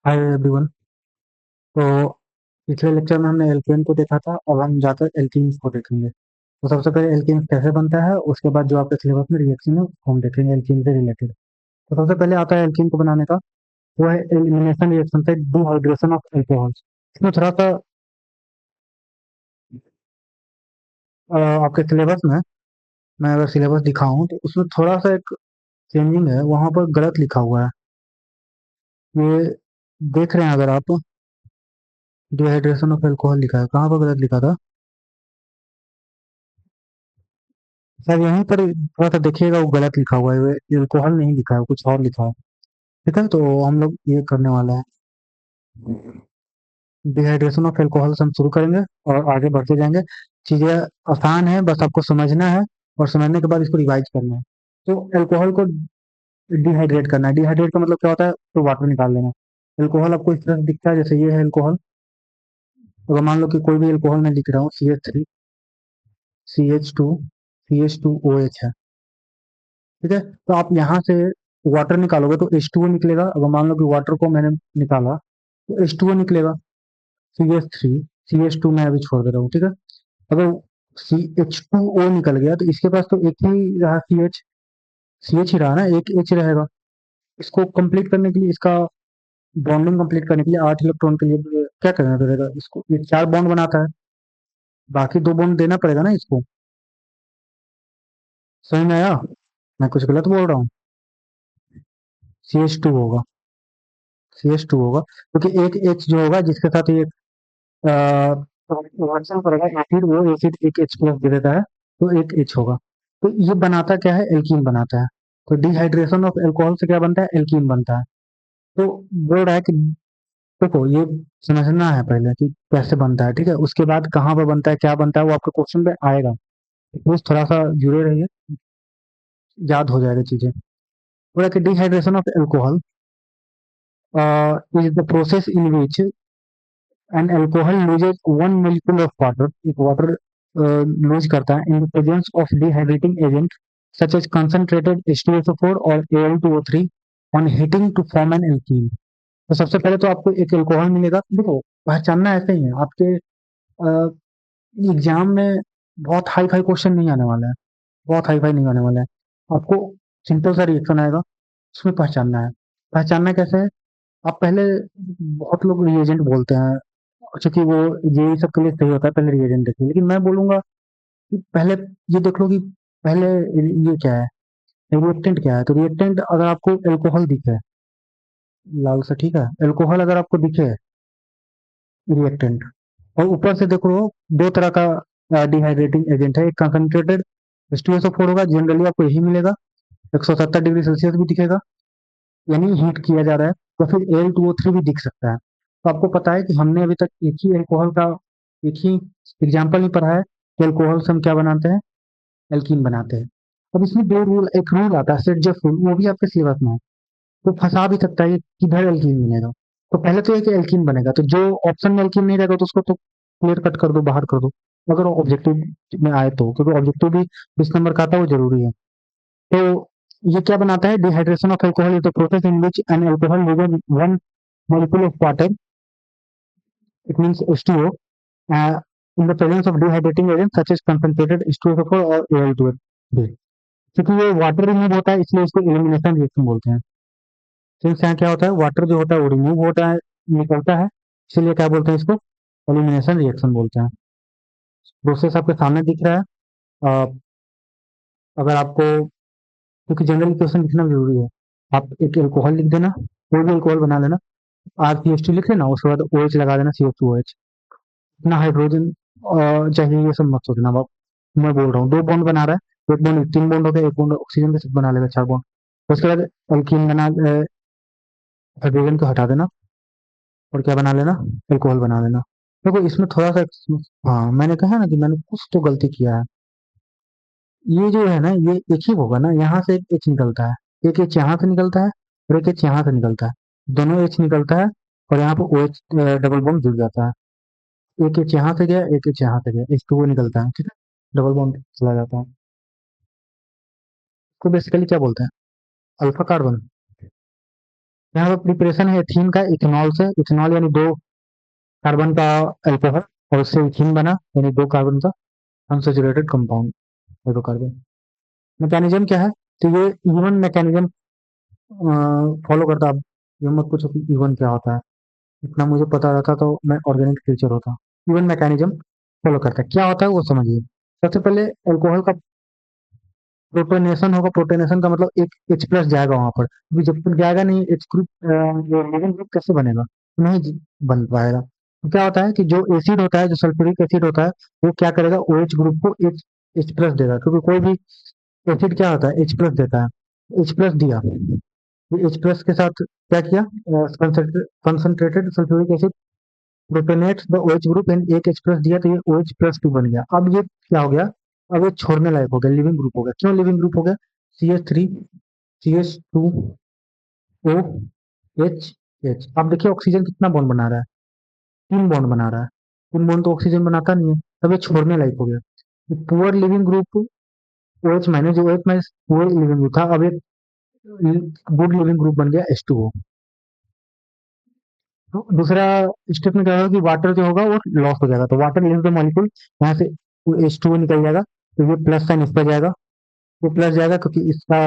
Hi everyone. तो पिछले lecture में हमने एल्केन को देखा था। अब हम जाकर एल्कीन्स को देखेंगे। तो सबसे पहले एल्कीन कैसे बनता है, उसके बाद जो आपके सिलेबस में रिएक्शन है उसको हम देखेंगे एल्कीन से रिलेटेड। तो सबसे पहले आता है एल्कीन को बनाने का। वो है एलिमिनेशन रिएक्शन से डिहाइड्रेशन ऑफ एल्कोहल। इसमें थोड़ा सा आपके सिलेबस में, मैं अगर सिलेबस दिखाऊं तो उसमें थोड़ा सा एक चेंजिंग है, वहां पर गलत लिखा हुआ है। ये देख रहे हैं अगर आप, डिहाइड्रेशन ऑफ एल्कोहल लिखा है, कहाँ पर गलत लिखा था? सर यहीं पर थोड़ा सा देखिएगा, वो गलत लिखा हुआ है, एल्कोहल नहीं लिखा है, कुछ और लिखा है। ठीक है, तो हम लोग ये करने वाले हैं, डिहाइड्रेशन ऑफ एल्कोहल से हम शुरू करेंगे और आगे बढ़ते जाएंगे। चीजें आसान है, बस आपको समझना है और समझने के बाद इसको रिवाइज करना है। तो एल्कोहल को डिहाइड्रेट करना है। डिहाइड्रेट का मतलब क्या होता है? तो वाटर निकाल लेना। एल्कोहल आपको इस तरह से दिखता है, जैसे ये है एल्कोहल। अगर मान लो कि कोई भी एल्कोहल मैं लिख रहा हूँ, CH3CH2 CH2OH है। ठीक है, तो आप यहाँ से वाटर निकालोगे तो H2O निकलेगा। अगर मान लो कि वाटर को मैंने निकाला तो H2O निकलेगा। CH3 CH2 मैं अभी छोड़ दे रहा हूँ। ठीक है, अगर CH2O निकल गया तो इसके पास तो एक ही रहा, CH ही रहा ना, एक H रहेगा। इसको कंप्लीट करने के लिए, इसका बॉन्डिंग कंप्लीट करने के लिए 8 इलेक्ट्रॉन के लिए क्या करना पड़ेगा? इसको, ये 4 बॉन्ड बनाता है, बाकी 2 बॉन्ड देना पड़ेगा ना इसको। समझ में आया? मैं कुछ गलत बोल रहा हूँ? CH2 होगा, CH2 होगा, क्योंकि एक H जो होगा जिसके साथ ये रिएक्शन करेगा एसिड, वो एसिड एक H प्लस दे देता है, तो एक H होगा। तो ये बनाता क्या है? एल्कीन बनाता है। तो डिहाइड्रेशन ऑफ एल्कोहल से क्या बनता है? एल्कीन बनता है। तो बोल रहा है कि देखो, ये समझना है पहले कि कैसे बनता है। ठीक है, उसके बाद कहाँ पर बनता है, क्या बनता है, वो आपके क्वेश्चन पे आएगा। प्लीज थोड़ा सा जुड़े रहिए, याद हो जाएगा चीजें। बोल रहा है कि dehydration of alcohol is the process in which an alcohol loses 1 molecule of water. एक वाटर लूज करता है in the presence of dehydrating agent such as concentrated H2SO4 और Al2O3 on heating to form an alkene. तो सबसे पहले तो आपको एक अल्कोहल मिलेगा। देखो, पहचानना ऐसे ही है आपके एग्जाम में। बहुत हाई फाई क्वेश्चन नहीं आने वाला है, बहुत हाई फाई नहीं आने वाला है। आपको सिंपल सा रिएक्शन आएगा, उसमें पहचानना है। पहचानना कैसे है? आप पहले, बहुत लोग रिएजेंट बोलते हैं, चूंकि वो ये सब के लिए सही होता है, पहले रिएजेंट देखिए। लेकिन मैं बोलूंगा कि पहले ये देख लो कि पहले ये क्या है, रिएक्टेंट क्या है। तो रिएक्टेंट अगर आपको एल्कोहल दिखे, लाल सा, ठीक है, एल्कोहल अगर आपको दिखे रिएक्टेंट, और ऊपर से देखो, दो तरह का डिहाइड्रेटिंग एजेंट है। एक कंसंट्रेटेड H2SO4 होगा, जनरली आपको यही मिलेगा, 170 डिग्री सेल्सियस भी दिखेगा, यानी हीट किया जा रहा है। तो फिर Al2O3 भी दिख सकता है। तो आपको पता है कि हमने अभी तक एक ही अल्कोहल का, एक ही एग्जाम्पल ही पढ़ा है कि अल्कोहल से हम क्या बनाते हैं? एल्कीन बनाते हैं। अब इसमें दो रूल, एक रूल आता है सेट रूल, वो भी आपके सिलेबस में है। तो फंसा भी सकता है कि किधर एल्कीन मिलेगा। तो पहले तो ये कि एल्कीन बनेगा, तो जो ऑप्शन में एल्कीन नहीं रहेगा तो उसको तो क्लियर कट कर दो, बाहर कर दो, अगर ऑब्जेक्टिव में आए तो, क्योंकि ऑब्जेक्टिव भी 20 नंबर का आता है, वो जरूरी है। तो ये क्या बनाता है? Dehydration of alcohol is the process in which N alcohol loses 1 molecule of water, it means H2O, in the presence of dehydrating agent such as concentrated H2SO4 और Al2O3। क्योंकि ये वाटर रिमूव होता है, इसलिए इसको एलिमिनेशन रिएक्शन बोलते हैं। तो यहाँ क्या होता है? वाटर जो होता है वो रिमूव होता है, निकलता है, इसलिए क्या बोलते हैं इसको? एलिमिनेशन रिएक्शन बोलते हैं। प्रोसेस आपके सामने दिख रहा है। अ, अगर आपको, क्योंकि जनरल क्वेश्चन लिखना जरूरी है, आप एक अल्कोहल लिख देना, कोई भी अल्कोहल बना लेना, RCH2 लिख लेना, उसके बाद OH लगा देना, CH2OH। इतना हाइड्रोजन चाहिए ये सब मत सोचना बाप। मैं बोल रहा हूँ 2 बॉन्ड बना रहा है, एक बॉन्ड 3 बॉन्ड हो गया, एक बॉन्ड ऑक्सीजन के साथ बना लेगा, 4 बॉन्ड। उसके बाद अल्कीन बना, हाइड्रोजन को हटा देना और क्या बना लेना? अल्कोहल बना लेना। देखो इसमें थोड़ा सा, हाँ मैंने कहा ना कि मैंने कुछ तो गलती किया है। ये जो है ना, ये एक ही होगा ना, यहाँ से एक एच निकलता है, एक एच यहाँ से निकलता है और एक एच यहाँ से निकलता है, दोनों एच निकलता है, और यहाँ पर OH डबल बॉन्ड जुड़ जाता है। एक एच यहाँ से गया, एक एच यहाँ से गया, H2O निकलता है। ठीक है, डबल बॉन्ड चला जाता है। तो बेसिकली क्या बोलते हैं? Alpha carbon. यहाँ पे प्रिपरेशन है एथीन का इथेनॉल से। इथेनॉल यानी दो कार्बन का अल्कोहल, और उससे इथीन बना, यानी दो कार्बन का अनसैचुरेटेड कंपाउंड, हाइड्रोकार्बन। मैकेनिज्म क्या है? तो ये इवन मैकेनिज्म फॉलो करता। अब ये मत पूछो कि इवन क्या होता है, इतना मुझे पता रहता तो मैं ऑर्गेनिक टीचर होता। इवन मैकेनिज्म फॉलो करता है, क्या होता है वो समझिए। सबसे पहले अल्कोहल का प्रोटोनेशन होगा। प्रोटोनेशन का मतलब एक H प्लस जाएगा वहां पर, अभी जब तक जाएगा नहीं एच ग्रुप, लिविंग ग्रुप कैसे बनेगा? नहीं बन पाएगा। तो क्या होता है कि जो एसिड होता है, जो सल्फ्यूरिक एसिड होता है, वो क्या करेगा, ओ एच ग्रुप को एच एच प्लस देगा, क्योंकि कोई भी एसिड क्या होता है, एच प्लस देता है। एच प्लस दिया, एच प्लस के साथ क्या किया, concentrated sulphuric acid protonates the OH group and एक H प्लस दिया, तो ये OH प्लस टू बन गया। अब ये क्या हो गया, अब ये छोड़ने लायक हो गया, लिविंग ग्रुप हो गया। क्यों लिविंग ग्रुप हो गया? CH3 CH2 OH। अब देखिए ऑक्सीजन कितना बॉन्ड बना रहा है, तीन बॉन्ड बना रहा है। तीन बॉन्ड तो ऑक्सीजन बनाता नहीं है, तब ये छोड़ने लायक हो गया। Poor leaving group OH minus, जो OH minus poor leaving group था, अब एक गुड लिविंग ग्रुप बन गया H2O। तो दूसरा स्टेप में क्या होगा कि वाटर जो होगा वो लॉस हो जाएगा, तो वाटर लिव्स द मॉलिक्यूल, यहाँ से H2O निकल जाएगा, तो ये प्लस साइन इस पर जाएगा, ये प्लस जाएगा क्योंकि इसका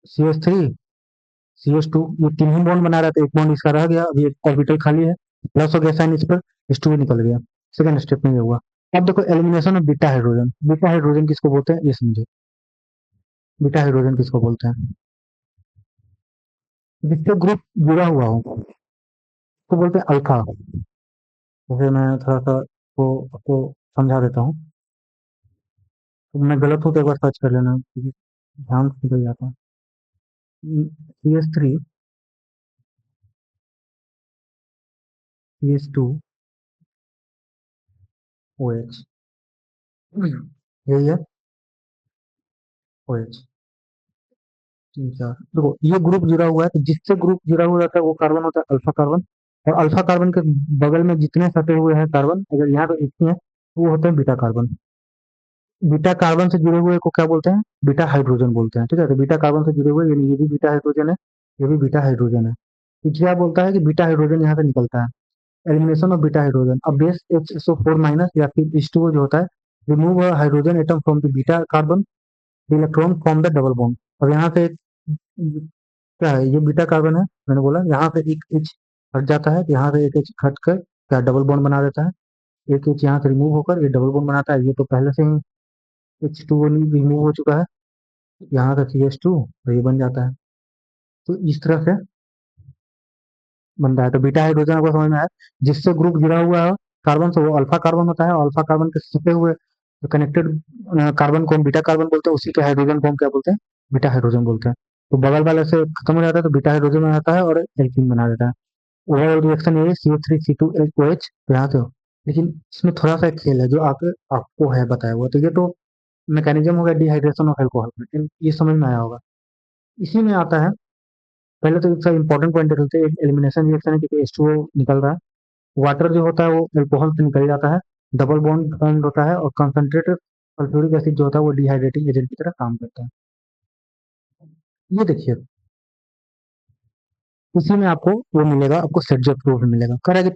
CH3 CH2, ये तीन ही बॉन्ड बना रहा था, एक बॉन्ड इसका रह गया, अभी एक ऑर्बिटल खाली है, प्लस हो गया साइन इस पर, H2O निकल गया। सेकंड स्टेप में ये हुआ। अब देखो elimination of beta hydrogen. Beta hydrogen किसको बोलते हैं ये समझो। बीटा हाइड्रोजन किसको बोलते हैं? जिससे ग्रुप जुड़ा हुआ हो तो बोलते हैं अल्फा। जैसे मैं थोड़ा सा को आपको समझा देता हूँ, तो मैं गलत हूँ तो एक बार सर्च कर लेना, क्योंकि ध्यान से निकल जाता है। CH3 CH2 OH, यही है OH। ठीक है, देखो ये ग्रुप जुड़ा हुआ है, तो जिससे ग्रुप जुड़ा हुआ रहता है वो कार्बन होता है अल्फा कार्बन, और अल्फा कार्बन के बगल में जितने सटे हुए हैं कार्बन, अगर यहाँ पे इतने हैं तो वो होते हैं बीटा कार्बन। बीटा कार्बन से जुड़े हुए को क्या बोलते हैं? बीटा हाइड्रोजन बोलते हैं। ठीक है, तो बीटा कार्बन से जुड़े हुए, यानी ये भी बीटा हाइड्रोजन है, ये भी बीटा हाइड्रोजन है। तो क्या बोलता है कि बीटा हाइड्रोजन यहाँ से निकलता है। एलिमिनेशन ऑफ बीटा हाइड्रोजन, अब बेस HSO4 माइनस या फिर H2O जो होता है, remove hydrogen atom from the beta carbon, electron from the double bond. अब यहाँ से क्या है, ये बीटा कार्बन है, मैंने बोला यहाँ से एक H हट जाता है, तो यहाँ से एक H हट कर क्या डबल बॉन्ड बना देता है। एक H यहाँ से रिमूव होकर ये डबल बॉन्ड बनाता है, ये तो पहले से ही H2O रिमूव हो चुका है, यहाँ का CH2, और ये बन जाता है। तो इस तरह से बनता है। तो बीटा हाइड्रोजन आपको समझ में आया, जिससे ग्रुप जुड़ा हुआ है कार्बन से वो अल्फा कार्बन होता है, और अल्फा कार्बन के सटे हुए कनेक्टेड कार्बन को हम बीटा कार्बन बोलते हैं, उसी के हाइड्रोजन को हम क्या बोलते हैं, बीटा हाइड्रोजन बोलते हैं। तो बगल वाले से खत्म हो जाता है तो बीटा हाइड्रोजन बन जाता है और एल्कीन बना देता है। ओवरऑल रिएक्शन ये CH3 C2H, तो यहाँ से हो। लेकिन इसमें थोड़ा सा एक खेल है जो आपको है बताया हुआ, तो ये तो मैकेनिज्म हो गया डिहाइड्रेशन ऑफ एल्कोहल, ये समझ में आया होगा। इसी में आता है, पहले तो इसका इंपॉर्टेंट पॉइंट देख लेते हैं। एलिमिनेशन रिएक्शन है क्योंकि H2O निकल रहा है, वाटर जो होता है वो अल्कोहल से निकल जाता है, डबल बॉन्ड फॉर्म होता है, और कंसंट्रेटेड सल्फ्यूरिक एसिड जो होता है वो डिहाइड्रेटिंग एजेंट की तरह काम करता है। ये देखिए, इसी में आपको वो मिलेगा, आपको सेट प्रूफ मिलेगा, करेगा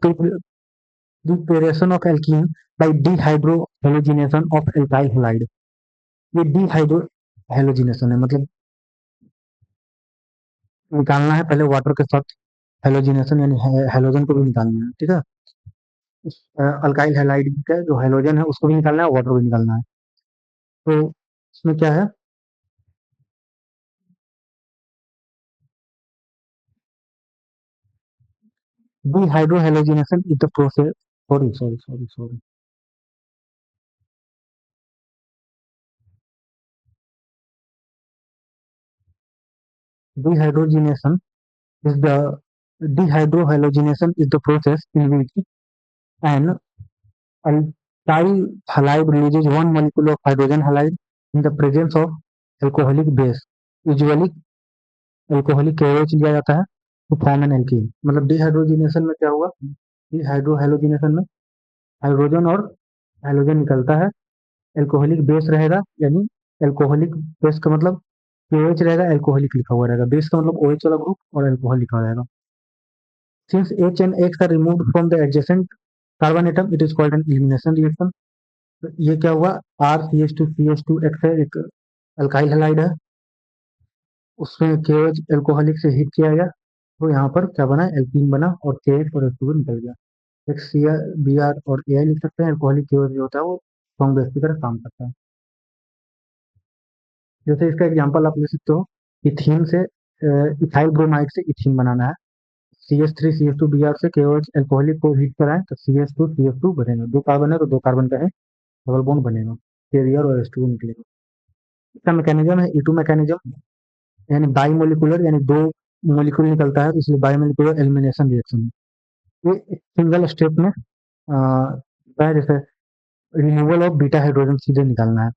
preparation of alkene by dehydrohalogenation of alkyl halide. ये डिहाइड्रो हेलोजिनेशन है, मतलब निकालना है पहले वाटर के साथ हेलोजिनेशन, यानी हेलोजन को भी निकालना है। ठीक है, अल्काइल हैलाइड का जो हेलोजन है उसको भी निकालना है, वाटर भी निकालना है। तो इसमें क्या है, dehydrohalogenation is the process, sorry, dehydrogenation is the dehydrohalogenation is the process in which an alkyl halide releases one molecule of hydrogen halide in the presence of alcoholic base, usually alcoholic KOH लिया जाता है to form an alkene। मतलब dehydrogenation में क्या हुआ, dehydrohalogenation में hydrogen और hydrogen निकलता है, एल्कोहलिक बेस रहेगा, यानी एल्कोहलिक बेस का मतलब OH रहेगा, एल्कोहलिक लिखा हुआ रहेगा। बेस का मतलब OH वाला ग्रुप और एल्कोहल लिखा रहेगा। Since H and X are removed from the adjacent carbon atom, it is called an elimination reaction। तो ये क्या हुआ, R CH2 CH2 X है, एक अल्काइल हैलाइड है, उसमें KOH एल्कोहलिक से हीट किया गया, तो यहाँ पर क्या बना, एल्कीन बना और KH और H2 निकल गया। एक Br और Ai लिख सकते हैं। एल्कोहलिक KOH जो होता है वो स्ट्रॉन्ग बेस की तरह काम करता है। जैसे इसका एग्जांपल आप ले सकते हो, इथीन से इथाइल ब्रोमाइड से इथीन बनाना है। CH3 CH2 Br से KOH एल्कोहलिक को हीट कराएं तो CH2 CH2 बनेगा। दो कार्बन है तो दो कार्बन का है, डबल बॉन्ड बनेगा, कैरियर और H2 निकलेगा। इसका मैकेनिज्म है E2 मैकेनिज्म, यानी बाई मोलिकुलर, यानी दो मोलिकुल निकलता है तो इसलिए बाई मोलिकुलर एलिमिनेशन रिएक्शन। ये सिंगल स्टेप में जैसे रिमूवल ऑफ बीटा हाइड्रोजन सीधे निकालना है।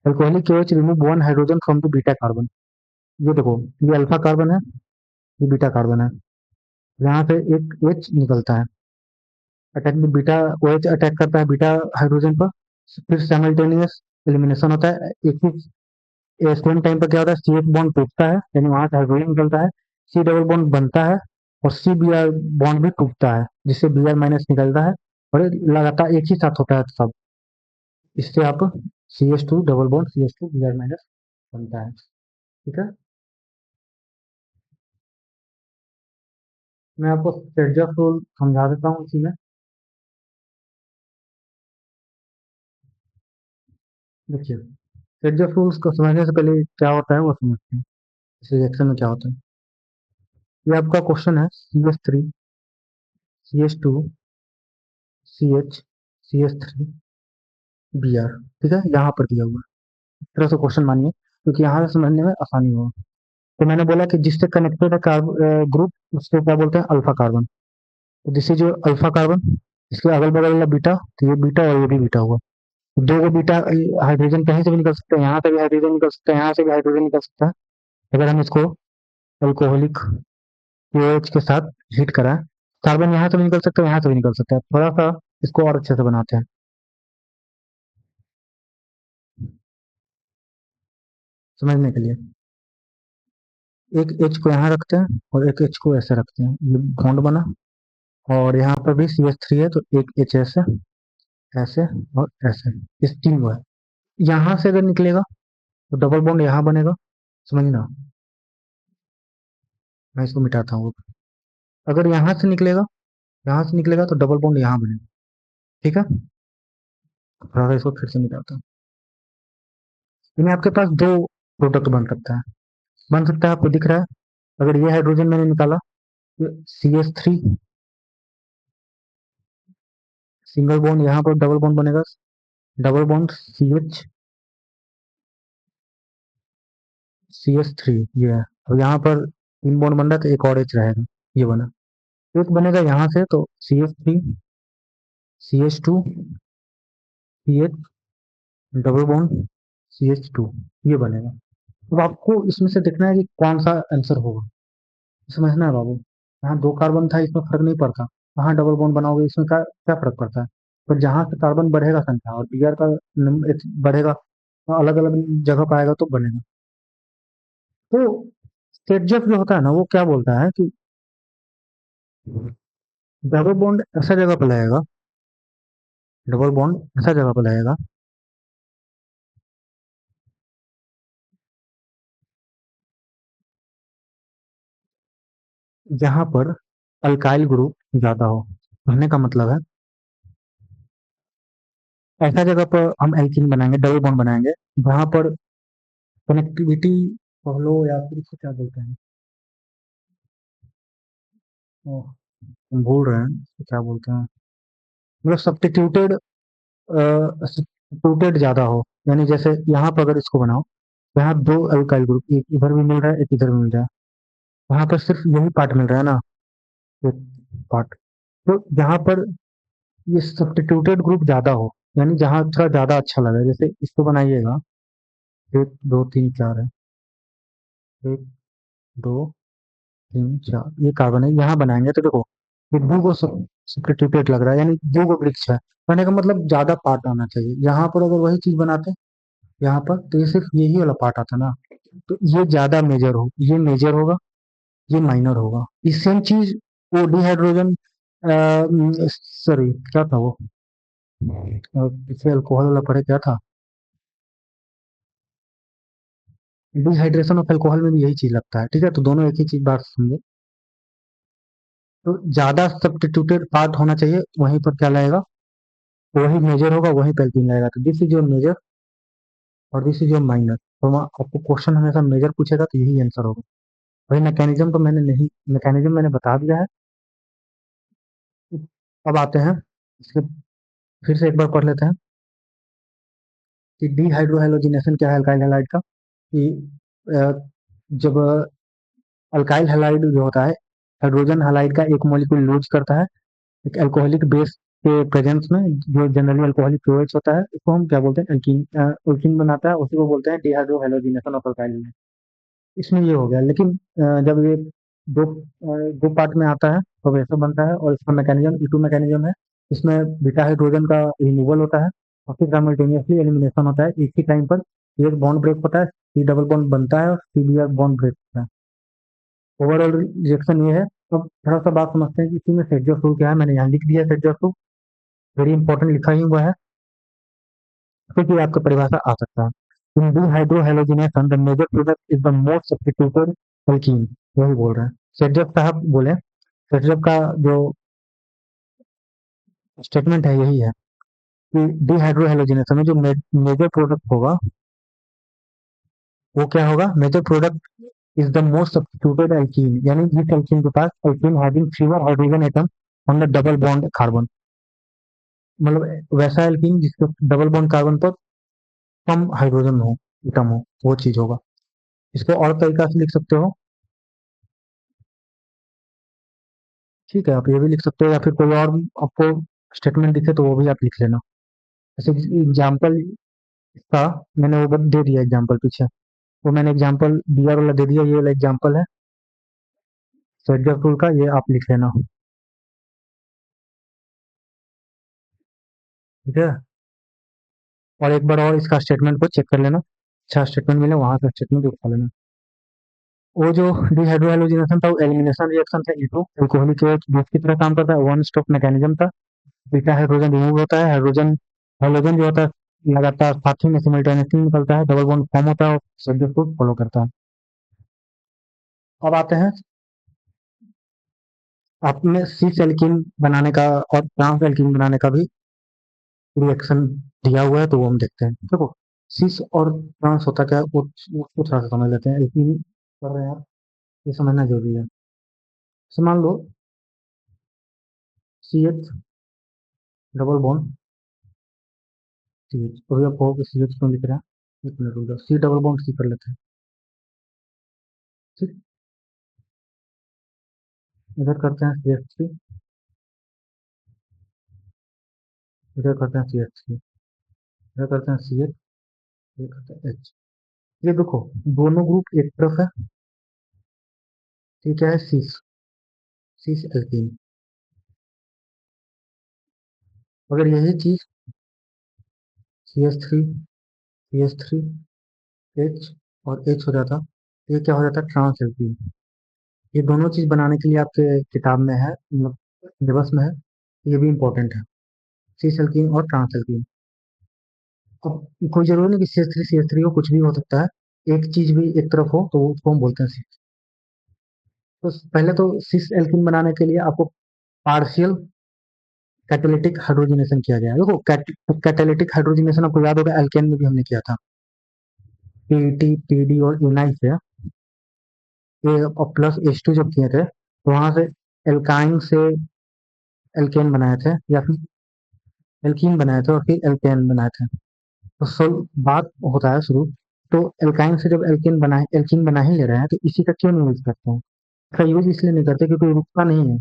Alcoholic KOH remove one hydrogen from the beta carbon. ये देखो, ये अल्फा कार्बन है, ये बीटा कार्बन है, यहाँ से एक H निकलता है, अटैक में बीटा OH अटैक करता है बीटा हाइड्रोजन पर, फिर साइमल्टेनियस एलिमिनेशन होता है। एक ही सेम टाइम पर क्या होता है, CH बॉन्ड टूटता है, यानी वहां से हाइड्रोजन निकलता है, C डबल बॉन्ड बनता है और CBr बॉन्ड भी टूटता है, जिससे Br माइनस निकलता है, और ये लगातार एक ही साथ होता है सब। इससे आप CH2 double bond CH2 Br minus बनता है। ठीक है, मैं आपको केरचॉफ रूल समझा देता हूँ इसी में। देखिए, केरचॉफ रूल्स को समझने से पहले क्या होता है वो समझते हैं, इस रिएक्शन में क्या होता है। ये आपका क्वेश्चन है, CH3 CH2 CH CH3 Br, ठीक है, यहाँ पर दिया हुआ है। इस तरह से क्वेश्चन मानिए, क्योंकि यहाँ से समझने में आसानी होगा। तो मैंने बोला कि जिससे कनेक्टेड है ग्रुप, उसको क्या बोलते हैं, अल्फा कार्बन। तो दिस इज अल्फा कार्बन, इसके अगल बगल वाला बीटा, तो ये बीटा और ये भी बीटा हुआ। दो को बीटा हाइड्रोजन कहीं से भी निकल सकते हैं, यहाँ से भी हाइड्रोजन निकल सकता है, यहाँ से भी हाइड्रोजन निकल सकता है। अगर हम इसको अल्कोहलिक OH के साथ हीट कराएं, कार्बन यहाँ से भी निकल सकता है, यहाँ से भी निकल सकता है। थोड़ा सा इसको और अच्छे से बनाते हैं समझने के लिए। एक H को यहाँ रखते हैं और एक H को ऐसे रखते हैं, ये बॉन्ड बना, और यहाँ पर भी CH3 है तो एक H ऐसे, ऐसे और ऐसे, इस तीन को है। यहाँ से अगर निकलेगा तो डबल बॉन्ड यहाँ बनेगा, समझना, मैं इसको मिटाता हूँ। अगर यहाँ से निकलेगा तो डबल बॉन्ड यहाँ बनेगा। ठीक है, थोड़ा सा इसको फिर से मिटाता हूँ। इन्हें आपके पास दो प्रोडक्ट बन सकता है, आपको दिख रहा है। अगर ये हाइड्रोजन मैंने निकाला तो CH3 सिंगल बॉन्ड, यहाँ पर डबल बॉन्ड बनेगा, डबल बॉन्ड CH3, ये है। और यहाँ पर तीन बॉन्ड बन रहा है तो एक और H रहेगा, ये बना। एक बनेगा यहाँ से तो CH3 CH2 CH double bond CH2, ये बनेगा। अब आपको इसमें से देखना है कि कौन सा आंसर होगा, समझना है बाबू। यहाँ दो कार्बन था, इसमें फर्क नहीं पड़ता, कहाँ डबल बॉन्ड बनाओगे इसमें क्या क्या फर्क पड़ता है। पर जहाँ से कार्बन बढ़ेगा संख्या और Br का बढ़ेगा, तो अलग अलग जगह पाएगा तो बनेगा। तो स्टेटजेफ जो होता है ना, वो क्या बोलता है कि डबल बॉन्ड ऐसा जगह पर लगेगा, डबल बॉन्ड ऐसा जगह पर लगेगा जहां पर अल्काइल ग्रुप ज्यादा हो। कहने का मतलब है, ऐसा जगह पर हम एल्कीन बनाएंगे, डबल बॉन्ड बनाएंगे, जहां पर कनेक्टिविटी कह लो या फिर इसको क्या बोलते हैं, ओह, हम भूल रहे हैं इसको क्या बोलते हैं, मतलब सब्स्टिट्यूटेड, सब्स्टिट्यूटेड ज्यादा हो। यानी जैसे यहाँ पर अगर इसको बनाओ, यहाँ दो अल्काइल ग्रुप, एक इधर भी मिल रहा है एक इधर भी मिल रहा है, वहां पर सिर्फ यही पार्ट मिल रहा है ना, एक पार्ट। तो जहाँ पर ये सब्स्टिट्यूटेड ग्रुप ज्यादा हो, यानी जहाँ थोड़ा ज्यादा अच्छा लगे, जैसे इसको बनाइएगा, एक दो तीन चार है, एक दो तीन चार, ये कार्बन है, यहाँ बनाएंगे तो देखो ये दो को सब्स्टिट्यूटेड लग रहा है, यानी दो को वृक्ष है, कहने का मतलब ज्यादा पार्ट आना चाहिए। यहाँ पर अगर वही चीज बनाते यहाँ पर, तो ये सिर्फ यही वाला पार्ट आता ना, तो ये ज़्यादा मेजर हो, ये मेजर होगा, ये माइनर होगा। ये सेम चीज़ वो डिहाइड्रोजन सॉरी क्या था वो पिछले अल्कोहल वाला पढ़े क्या था? डिहाइड्रेशन ऑफ अल्कोहल में भी यही चीज़ लगता है, ठीक है? तो दोनों एक ही चीज़ बात समझो। तो ज़्यादा सब्स्टिट्यूटेड पार्ट होना चाहिए, वहीं पर क्या लगेगा? वही मेजर होगा, वहीं पे एल्कीन लगेगा। तो दिस इज़ योर मेजर और दिस इज़ योर माइनर। तो वहाँ आपको क्वेश्चन हमेशा मेजर पूछेगा तो यही आंसर होगा। वही मैकेनिज्म तो मैंने नहीं मैकेनिज्म मैंने बता दिया है। अब आते हैं इसके फिर से एक बार पढ़ लेते हैं कि डीहाइड्रोहैलोजिनेशन क्या है अल्काइल हैलाइड का। कि अ, जब अल्काइल हैलाइड जो होता है हाइड्रोजन हैलाइड का एक मॉलिक्यूल लूज करता है एक अल्कोहलिक बेस के प्रेजेंस में, जो जनरली अल्कोहलिक OH होता है, उसको हम क्या बोलते हैं? एल्कीन। एल्कीन बनाता है, उसी को बोलते हैं डिहाइड्रोहैलोजिनेशन ऑफ अल्काइल। इसमें ये हो गया, लेकिन जब ये दो दो पार्ट में आता है तो वैसा बनता है, और इसका मैकेनिज्म E2 मैकेनिज्म है। इसमें बीटा हाइड्रोजन का रिमूवल होता है और फिर साइमल्टेनियसली एलिमिनेशन होता है। एक ही टाइम पर एक बॉन्ड ब्रेक होता है, सी डबल बॉन्ड बनता है और सी बी बॉन्ड ब्रेक होता है। ओवरऑल रिएक्शन ये है। अब थोड़ा सा बात समझते हैं कि इसी में सेड्जर रूल क्या है। मैंने यहाँ लिख दिया सेड्जर रूल, वेरी इंपॉर्टेंट लिखा ही हुआ है, क्योंकि आपको परिभाषा आ सकता है। In dehydrohalogenation the major product is the most substituted alkene, यही बोल रहे हैं सेड्जर साहब बोले। सेड्जर का जो स्टेटमेंट है यही है कि डिहाइड्रोहैलोजिनेशन में जो मेजर प्रोडक्ट होगा वो क्या होगा? Major product is the most substituted alkene, यानी इस एल्कीन के पास alkene having fewer hydrogen atom on the double bond carbon, मतलब वैसा एल्कीन जिसके डबल बॉन्ड कार्बन पर कम हाइड्रोजन हो, एटम हो, वो चीज होगा। इसको और तरीका से लिख सकते हो, ठीक है? आप ये भी लिख सकते हो, या फिर कोई और आपको स्टेटमेंट दिखे तो वो भी आप लिख लेना। जैसे एग्जाम्पल इसका मैंने वो दे दिया एग्जाम्पल पीछे, वो मैंने एग्जाम्पल दिया वाला दे दिया, ये वाला एग्जाम्पल है सेट टूल का, ये आप लिख लेना, ठीक है? और एक बार और इसका स्टेटमेंट को चेक कर लेना, अच्छा स्टेटमेंट मिले वहां से स्टेटमेंट उठा लेना। वो जो डिहाइड्रोहाइलोजिनेशन था वो एलिमिनेशन रिएक्शन था E2 एल्कोहलिक बेस की तरह काम करता है, वन स्टॉप मैकेनिज्म था। बीटा हाइड्रोजन रिमूव होता है, हाइड्रोजन हाइड्रोजन जो होता है लगातार साथ ही में सिमल्टेनियसली निकलता है, डबल बॉन्ड फॉर्म होता है और सब्जेक्ट को फॉलो करता है। अब आते हैं आप में सिस एल्कीन बनाने का और ट्रांस एल्कीन बनाने का भी रिएक्शन दिया हुआ है, तो वो हम देखते हैं। देखो सिस और ट्रांस होता क्या है वो उसको थोड़ा सा समझ लेते हैं। एल्कीन कर रहे हैं आप, ये समझना जरूरी है। जैसे मान लो CH डबल बॉन्ड CH, अभी आप कहो कि CH क्यों लिख रहे हैं, एक मिनट रुक जाओ, C डबल बॉन्ड C कर लेते हैं, ठीक। इधर करते हैं CH3, इधर करते हैं CH3, इधर करते हैं CH, इधर करते हैं H। ये देखो दोनों ग्रुप एक तरफ है, ठीक है? सिस सिस एल्कीन। अगर यही चीज CH3 H और H हो जाता, ये क्या हो जाता? Trans alkene. ये दोनों चीज बनाने के लिए आपके किताब में है, मतलब सिलेबस में है, ये भी इंपॉर्टेंट है, सिस एल्कीन और ट्रांस एल्कीन। अब कोई जरूरी नहीं कि CH3 हो, कुछ भी हो सकता है, एक चीज भी एक तरफ हो तो उसको हम बोलते हैं सिस। तो पहले तो सिस एल्कीन बनाने के लिए आपको पार्शियल कैटालिटिक हाइड्रोजनेशन किया गया है। देखो कैटालिटिक हाइड्रोजनेशन आपको याद होगा एल्केन में भी हमने किया था, पीटी पीडी और इनाइल से ये, और प्लस H2 जब किए थे तो वहां से एल्काइन से एल्केन बनाए थे, या फिर एल्कीन बनाए थे और फिर एल्केन बनाए थे। तो बात होता है शुरू, तो एल्काइन से जब एल्कीन बना ही ले रहे हैं तो इसी का क्यों नहीं यूज करते हैं? इसका यूज इसलिए नहीं करते क्योंकि रुकता नहीं है,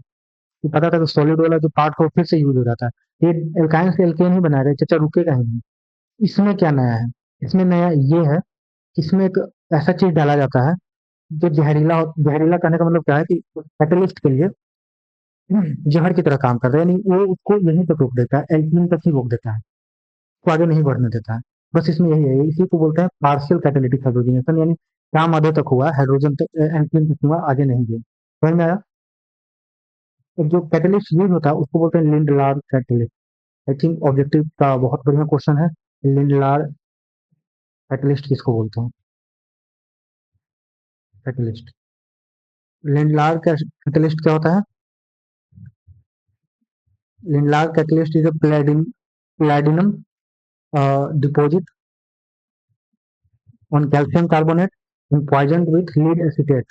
कि पता था कि सॉलिड वाला जो पार्ट हो फिर से यूज हो जाता है। ये एल्काइन से एल्केन ही बना रहे, चाचा रुकेगा ही नहीं। इसमें क्या नया है? इसमें नया ये है, इसमें एक ऐसा चीज डाला जाता है जो जहरीला कहने का मतलब क्या है कि कैटलिस्ट के लिए जहर की तरह काम करता है, यानी वो उसको यहीं तक रोक देता है, एल्कीन तक ही रोक देता है, उसको आगे नहीं बढ़ने देता है। बस इसमें यही है, इसी को बोलते हैं पार्शियल कैटालिटिक हाइड्रोजनेशन, यानी काम आधे तक हुआ, हाइड्रोजन तक एल्कीन तक हुआ, आगे नहीं गए। समझ में आया? एक जो कैटलिस्ट यूज होता है उसको बोलते हैं Lindlar catalyst. I think objective का बहुत बढ़िया क्वेश्चन है। लिंडलार कैटलिस्ट किसको बोलते हैं? कैटलिस्ट, लिंडलार कैटलिस्ट क्या होता है? Lindlar catalyst is a platinum deposit on calcium carbonate poison with lead acetate,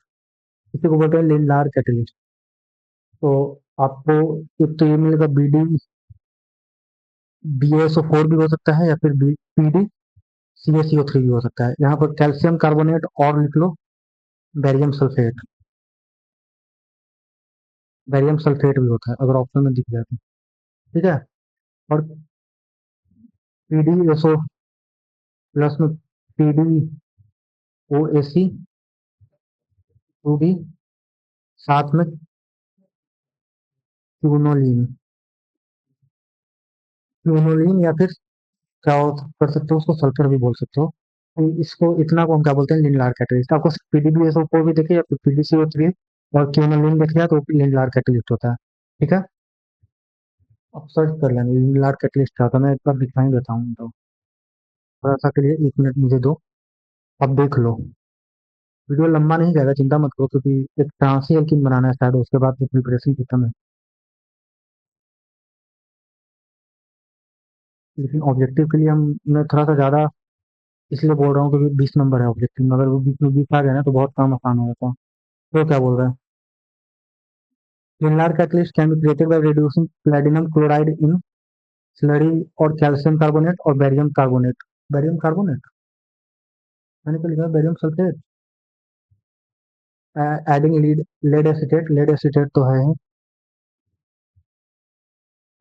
इसी को बोलते हैं लिंडलार कैटलिस्ट। तो आपको एक तो ये मिलेगा बी डी BaSO4 भी हो सकता है, या फिर PD CaCO3 भी हो सकता है। यहाँ पर कैल्शियम कार्बोनेट और लिख लो बैरियम सल्फेट। बैरियम सल्फेट भी होता है अगर ऑप्शन में दिख जाए तो। ठीक है। और PdSO प्लस में PdOAC2 भी, साथ में क्यूनोलिन। क्यूनोलिन या फिर क्या कर सकते हो उसको, सल्फर भी बोल सकते हो। तो इसको इतना को हम क्या बोलते हैं? लिनलार कैटलिस्ट। आपको PdBSO4 भी देखे या फिर PdCO3 और क्यूनोलिन देख लिया तो लिनलार कैटलिस्ट होता है। ठीक है। अब सर्च कर लेंगे लिनलार कैटलिस्ट क्या होता है, मैं एक बार दिखाई देता हूँ तो। थोड़ा सा के लिए 1 मिनट मुझे दो, अब देख लो। वीडियो लंबा नहीं जाएगा, चिंता मत करो, क्योंकि एक ट्रांसी एल्कीन बनाना है शायद, उसके बाद तो प्रिपरेशन खत्म है। लेकिन ऑब्जेक्टिव के लिए हम, मैं थोड़ा सा ज़्यादा इसलिए बोल रहा हूँ क्योंकि 20 नंबर है ऑब्जेक्टिव में, अगर वो 20 में 20 आ गए ना तो बहुत काम आसान हो जाता है। तो क्या बोल रहा है? Lindlar catalyst can be created by reducing platinum chloride in slurry और कैल्शियम कार्बोनेट और बैरियम कार्बोनेट। बैरियम कार्बोनेट मैंने तो लिखा barium sulphate. Adding lead acetate, lead acetate तो है ही,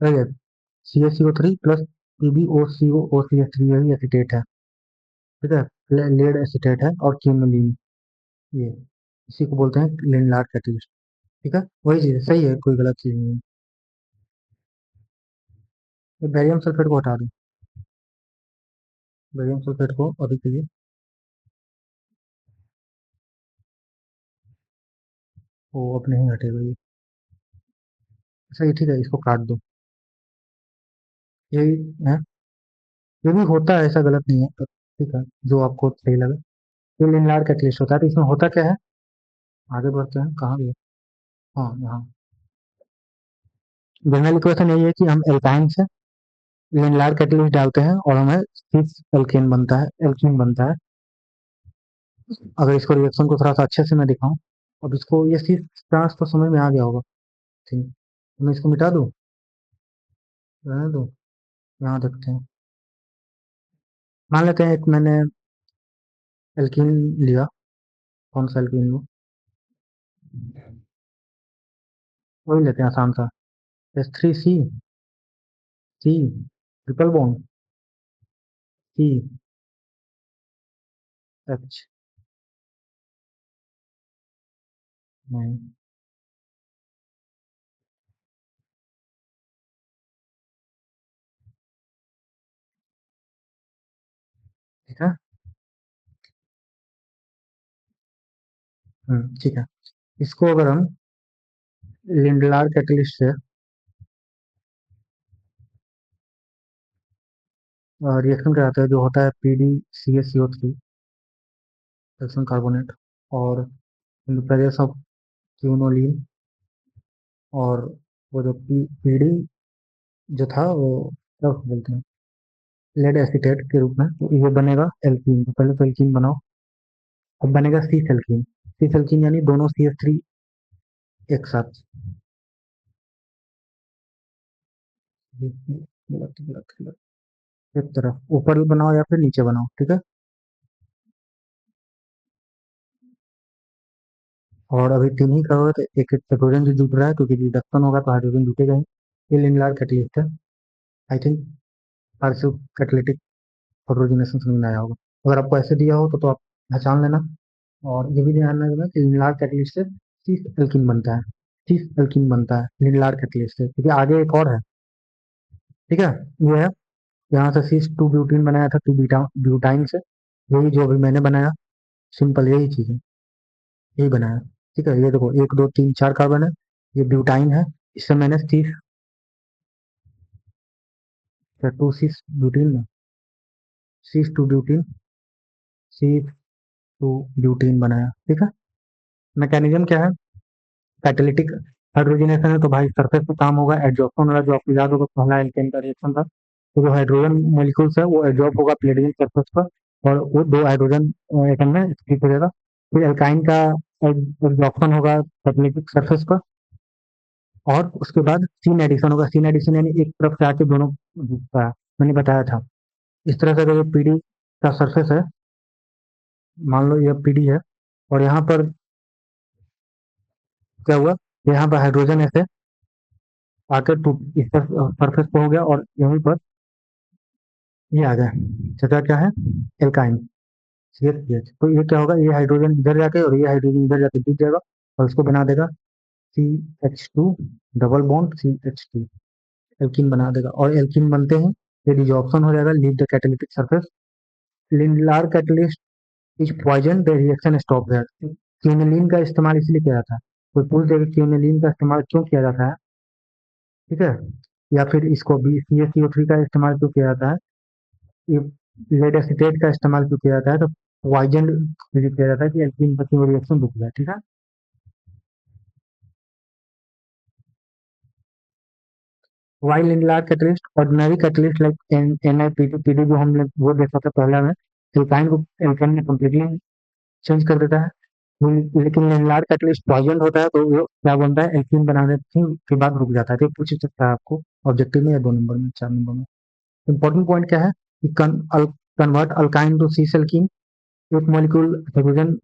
सही है। CaCO3 प्लस PbOCO3, यही एसिटेट है। ठीक है। लेड एसिटेट है और क्यूनोलिन, ये इसी को बोलते हैं लिनलार कैटलिस्ट। ठीक है, वही चीज़ है, सही है, कोई गलत चीज़ नहीं है। ये बैरियम सल्फेट को हटा दो, बैरियम सल्फेट को अभी के लिए, वो अब नहीं हटेगा ये। सही, ठीक है, इसको काट दो। यही है, ये भी होता है, ऐसा गलत नहीं है, तो ठीक है, जो आपको सही लगे। ये लिनलार कैटलिस्ट होता है, तो इसमें होता क्या है? आगे बढ़ते हैं, कहाँ गए? हाँ, यहाँ। जनरल इक्वेशन यही है कि हम एल्काइन से लिनलार कैटलिस्ट डालते हैं और हमें सिस एल्केन बनता है, एल्कीन बनता है। अगर इसको रिएक्शन को थोड़ा सा अच्छे से मैं दिखाऊं, अब इसको ये सिस ट्रांस तो समझ में आ गया होगा। ठीक, तो मैं इसको मिटा दूं, रहने दो। यहाँ देखते हैं, मान लेते हैं एक मैंने एल्कीन लिया, कौन सा एल्कीन लूँ? वही लेते हैं आसान सा, H3C ट्रिपल बॉन्ड CH। नहीं, ठीक है। ठीक है। इसको अगर हम लिंडलार कैटलिस्ट से रिएक्शन कराते हैं, जो होता है PdCaCO3 कैल्शियम कार्बोनेट, और इन द प्रेजेंस ऑफ क्यूनोलिन, और वो जो PD जो था वो क्या उसको बोलते हैं, लेड एसिटेट के रूप में, तो ये बनेगा एल्कीन। तो पहले तो एल्कीन बनाओ, अब बनेगा सीस एल्कीन। सीस एल्कीन यानी दोनों CH3 एक साथ। गलत गलत गलत, एक तरफ ऊपर भी बनाओ या फिर नीचे बनाओ, ठीक है। और अभी तीन ही करोगे तो एक एक हाइड्रोजन जो जुट रहा है, क्योंकि रिडक्शन होगा तो हाइड्रोजन जुटेगा ही। ये लिनलार कैटलिस्ट है। I think partial catalytic hydrogenation समझ में आया होगा। अगर आपको ऐसे दिया हो तो आप पहचान लेना। और ये भी ध्यान रखना कि लिनलार कैटलिस्ट से सीस एल्कीन बनता है। सीस एल्कीन बनता है लिनलार कैटलिस्ट से, क्योंकि आगे एक और है। ठीक है, ये है, यहाँ से सीस 2 ब्यूटीन बनाया था 2 बीटा ब्यूटाइन से, यही जो अभी मैंने बनाया। सिंपल यही चीज़ है, यही बनाया। ठीक है, ये देखो 1, 2, 3, 4 कार्बन है, ये ब्यूटाइन है, इससे मैंने 30 या 2 6 ब्यूटीन में 6 2 ब्यूटीन 6 2 ब्यूटीन बनाया। ठीक है, मैकेनिज्म क्या है? कैटालिटिक हाइड्रोजनेशन है तो भाई सरफेस पे काम होगा, एडजॉर्प्शन वाला जो आपको याद होगा पहला एल्केन का रिएक्शन था, तो जो हाइड्रोजन मॉलिक्यूल्स है वो एडजॉर्ब होगा प्लेटिनम सरफेस पर, और वो दो हाइड्रोजन एटम में स्प्लिट हो जाएगा। फिर एल्काइन का एडजॉर्प्शन होगा कैटालिटिक सरफेस पर, और उसके बाद सीन एडिशन होगा। सीन एडिशन यानी एक तरफ से आके दोनों जुड़ता है, मैंने बताया था। इस तरह से अगर ये पीडी का सरफेस है, मान लो ये पीडी है, और यहाँ पर क्या हुआ, यहाँ पर हाइड्रोजन ऐसे आकर टूट इस सरफेस पे हो गया, और यहीं पर ये आ गया, जगह क्या है, एल्काइन CH। तो ये क्या होगा, ये हाइड्रोजन इधर जाके और ये हाइड्रोजन इधर जाके जुड़ जाएगा, और उसको बना देगा CH2 double bond CH2, alkene बना देगा। और एल्कीन बनते हैं, ये डिजॉर्प्शन हो जाएगा, leave the catalytic surface. Lindlar catalyst is poison, the reaction stop there. Quinoline का इस्तेमाल इसलिए किया जाता है, कोई पूछ देगा क्यूनिलीन का इस्तेमाल क्यों किया जाता है, ठीक है, या फिर इसको भी CaCO3 का इस्तेमाल क्यों किया जाता है, ये लेड एसीटेट का इस्तेमाल क्यों किया जाता है, तो पॉइजन किया जाता है कि एल्कीन बची वो रिएक्शन रुक जाए। ठीक है, while in large catalyst, ordinary catalyst like NiPd जो हमने वो देखा था पहला में, एल्काइन को एल्काइन में कम्प्लीटली चेंज कर देता है। लेकिन लार्ज कैटलिस्ट पॉइजन होता है, तो वो क्या बनता है, एल्कीन बनाने के बाद रुक जाता है। तो ये पूछ सकता है आपको ऑब्जेक्टिव में, या 2 नंबर में, 4 नंबर में। इंपॉर्टेंट पॉइंट क्या है कि convert alkyne to cis alkene, एक मॉलिक्यूल हाइड्रोजन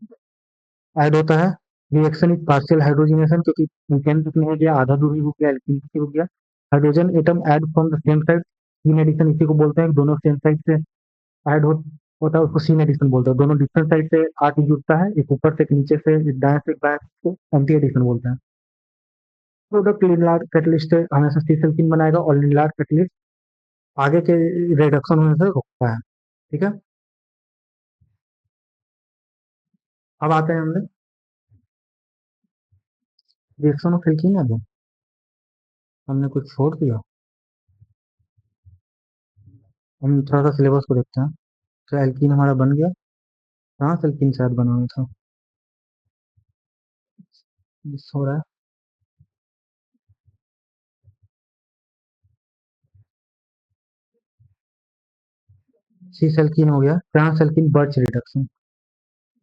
ऐड होता है, रिएक्शन इज पार्शियल हाइड्रोजनेशन, क्योंकि एल्केन कितने हो गया, आधा दूरी हो गया, एल्कीन कितनी हो गया, hydrogen atom add from the same side, syn addition इसी को बोलते हैं, दोनों सेम साइड से ऐड होता है, उसको सीन एडिशन बोलते हैं। दोनों डिफरेंट साइड से आके जुड़ता है, एक ऊपर से, एक नीचे से, एक दाएं से, एक बाएं से, एंटी एडिशन बोलते हैं। प्रोडक्ट लिनलार कैटलिस्ट हमेशा सी एल्कीन बनाएगा, और लिनलार कैटलिस्ट आगे के रिडक्शन होने से रोकता है। ठीक है, अब आते हैं हमने रिएक्शन ऑफ एल्कीन है, हमने कुछ छोड़ दिया, हम थोड़ा सा सिलेबस को देखते हैं। तो एल्कीन हमारा बन गया, कहाँ से एल्कीन शायद बनाना था, मिस हो रहा है। सी एल्कीन हो गया, trans alkene Birch reduction,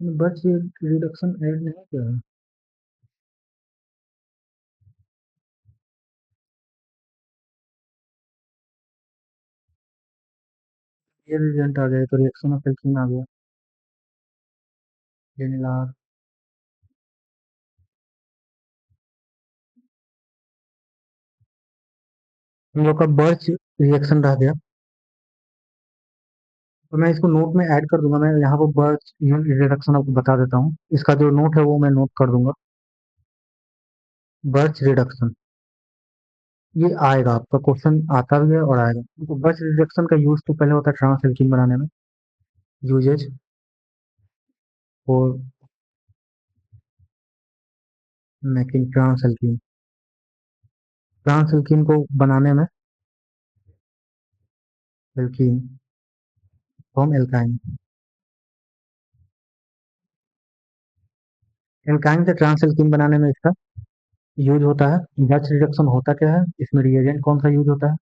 Birch reduction add नहीं किया है, ये रिजल्ट आ गया, तो रिएक्शन ऑफ एल्कीन आ गया, लिनलार। हम लोग का बर्च रिएक्शन रह गया, तो मैं इसको नोट में ऐड कर दूंगा, मैं यहाँ पर बर्च रिडक्शन आपको बता देता हूँ, इसका जो नोट है वो मैं नोट कर दूंगा। बर्च रिडक्शन ये आएगा, आपका क्वेश्चन आता भी है और आएगा। तो बर्च रिडक्शन का यूज तो पहले होता है ट्रांस एल्कीन बनाने में, uses for making trans alkene, trans alkene को बनाने में, एल्कीन फ्रॉम एल्काइन, एल्काइन से ट्रांस एल्कीन बनाने में इसका यूज होता है। बर्च रिडक्शन होता क्या है, इसमें रिएजेंट कौन सा यूज होता है,